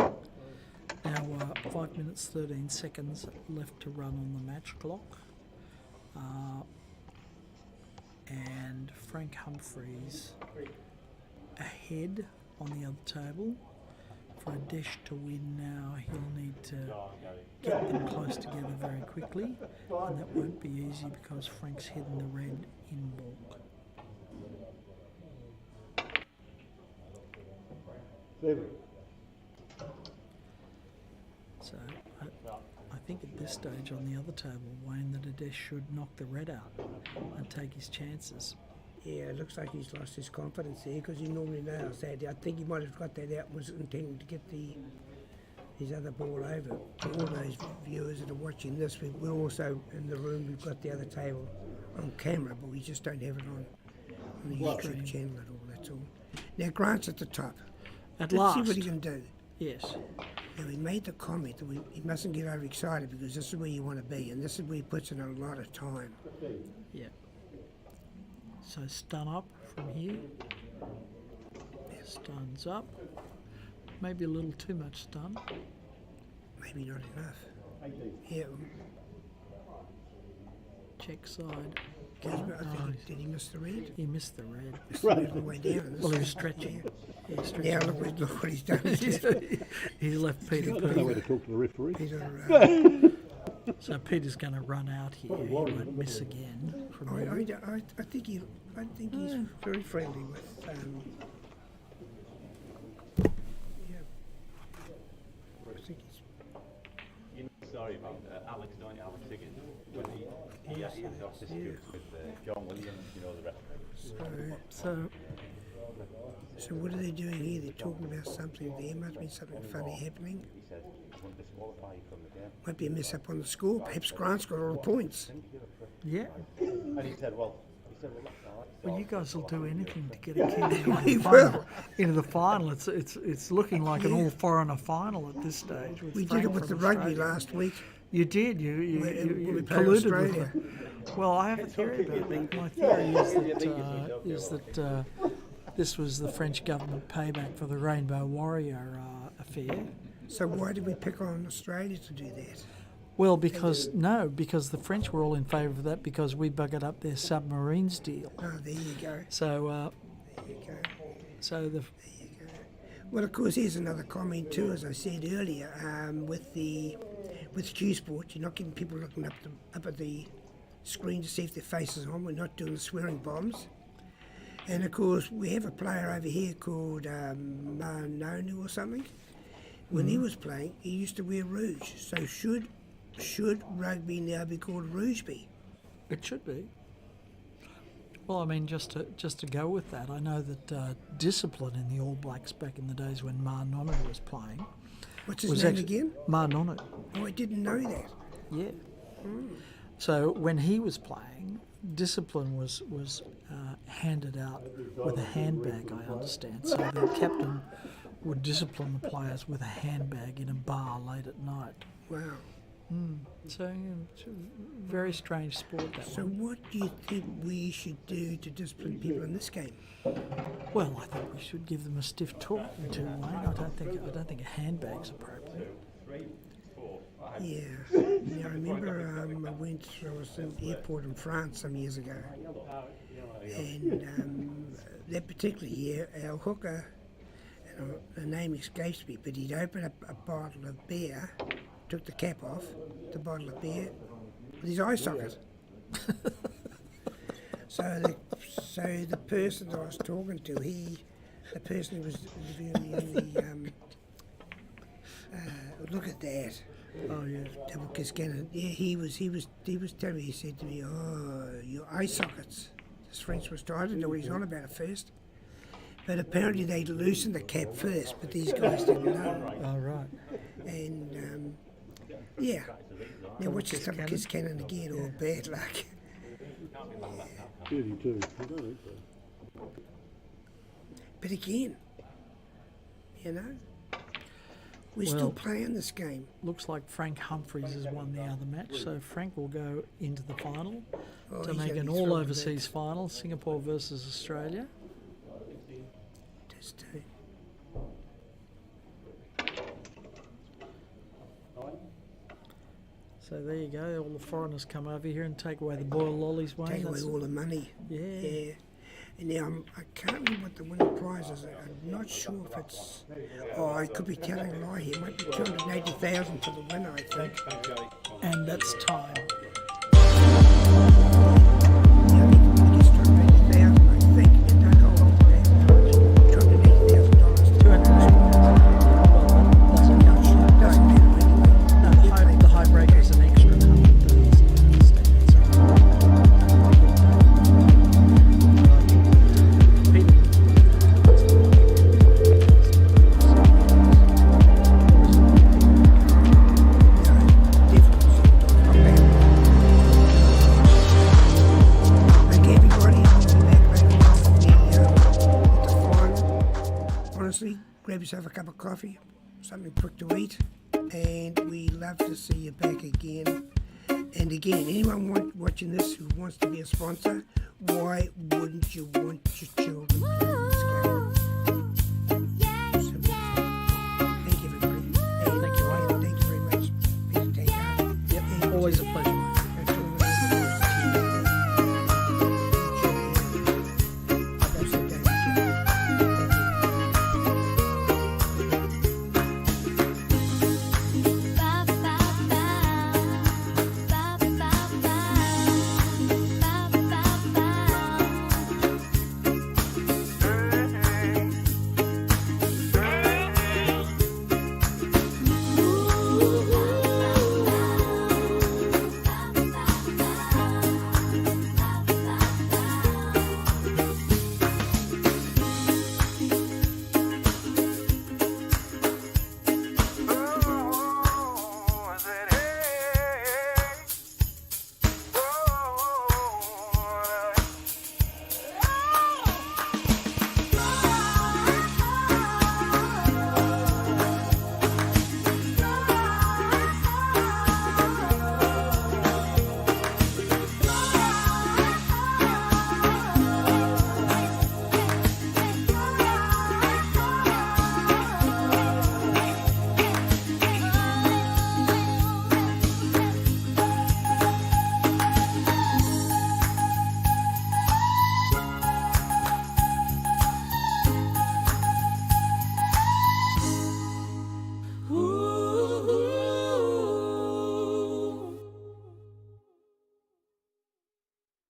Now, 5 minutes 13 seconds left to run on the match clock. And Frank Humphries ahead on the other table. For Adesh to win now, he'll need to get them close together very quickly. And that won't be easy because Frank's hidden the red in balk. 7. So I think at this stage on the other table, Wayne, that Adesh should knock the red out and take his chances. Yeah, it looks like he's lost his confidence there because he normally nails that. I think he might have got that out and was intending to get his other ball over. For all those viewers that are watching this, we're also in the room, we've got the other table on camera, but we just don't have it on the YouTube channel at all, that's all. Now Grant's at the top. At Let's last. see what he can do. Yes. Now he made the comment that he mustn't get overexcited because this is where you want to be and this is where he puts in a lot of time. Yeah. So stun up from here. Stuns up. Maybe a little too much stun. Maybe not enough. 18. Yeah, Check side. I think, did he miss the red? He missed the red. Missed the red on the way down. Well, he was stretching. He was stretching. Yeah, look what he's done. He's left Peter. I don't know where to talk to the referee. Peter, So Peter's going to run out here. He won't miss again. From here. I think he's very friendly with. Yeah, I think he's. story about Alex, don't you? Alex Higgins, when he was off this with John Williams, you know, the referee. So what are they doing here? They're talking about something. There must be something funny happening. He said he wouldn't disqualify you from the game. Might be a mess up on the score. Perhaps Grant's got all the points. Yeah. And he said, well, that's all right. Well, you guys will do anything to get a kid We into the will. final. Into the final. It's looking like an all-foreigner final at this stage. With We did Frank it with the from rugby Australia. last week. You did. We You played colluded with Australia. it. Well, I have a theory about that. My theory is that this was the French government payback for the Rainbow Warrior affair. So why did we pick on Australia to do that? Well, because the French were all in favour of that because we buggered up their submarines deal. Oh, there you go. So, There you go. so the Well, of course, here's another comment too, as I said earlier, with Q Sport, you're not getting people looking up at the screen to see if their face is on. We're not doing the swearing bombs. And of course, we have a player over here called Manonu or something. When he was playing, he used to wear rouge. So should rugby now be called Rougeby? It should be. Well, I mean, just to go with that, I know that discipline in the All Blacks back in the days when Manonu was playing What's his was name actually again? Manonu. Oh, I didn't know that. Yeah. So when he was playing, discipline was handed out with a handbag, I understand. So the captain would discipline the players with a handbag in a bar late at night. Wow. So it's a very strange sport, that So one. what do you think we should do to discipline people in this game? Well, I think we should give them a stiff talking to, Wayne. I don't think a handbag's appropriate. Yeah. I remember I was in the airport in France some years ago. And that particular year, our hooker, the name escapes me, but he'd open up a bottle of beer, took the cap off, the bottle of beer, with his eye socket. So the person that I was talking to, the person who was interviewing me look at that. Oh, yeah. Double Kiscannon. Yeah, he was telling me, he said to me, oh, your eye sockets. This French was I didn't know what he's on about at first. But apparently they'd loosened the cap first, but these guys didn't know. Oh, right. And, yeah. Now watch this double Kiscannon again, or bad luck. 32. I don't think so. But again, we're still playing this game. Looks like Frank Humphries has won the other match, so Frank will go into the final Oh, to he's make gonna an be thrilled with all-overseas final, Singapore versus Australia. that. Just, So there you go, all the foreigners come over here and take away the boiled lollies, Wayne. take away That's- all the money. Yeah. Yeah. And now I can't remember what the winning prize is. I'm not sure if it's. Oh, I could be telling a lie here. It might be 280,000 for the winner, I think. And that's time. Yeah, I guess 280,000, I think. And don't hold on to that. $280,000. Doesn't matter anyway. The high breaker is an extra Honestly, grab yourself a cup of coffee, something quick to eat, and we love to see you back again. And again, anyone watching this who wants to be a sponsor, why wouldn't you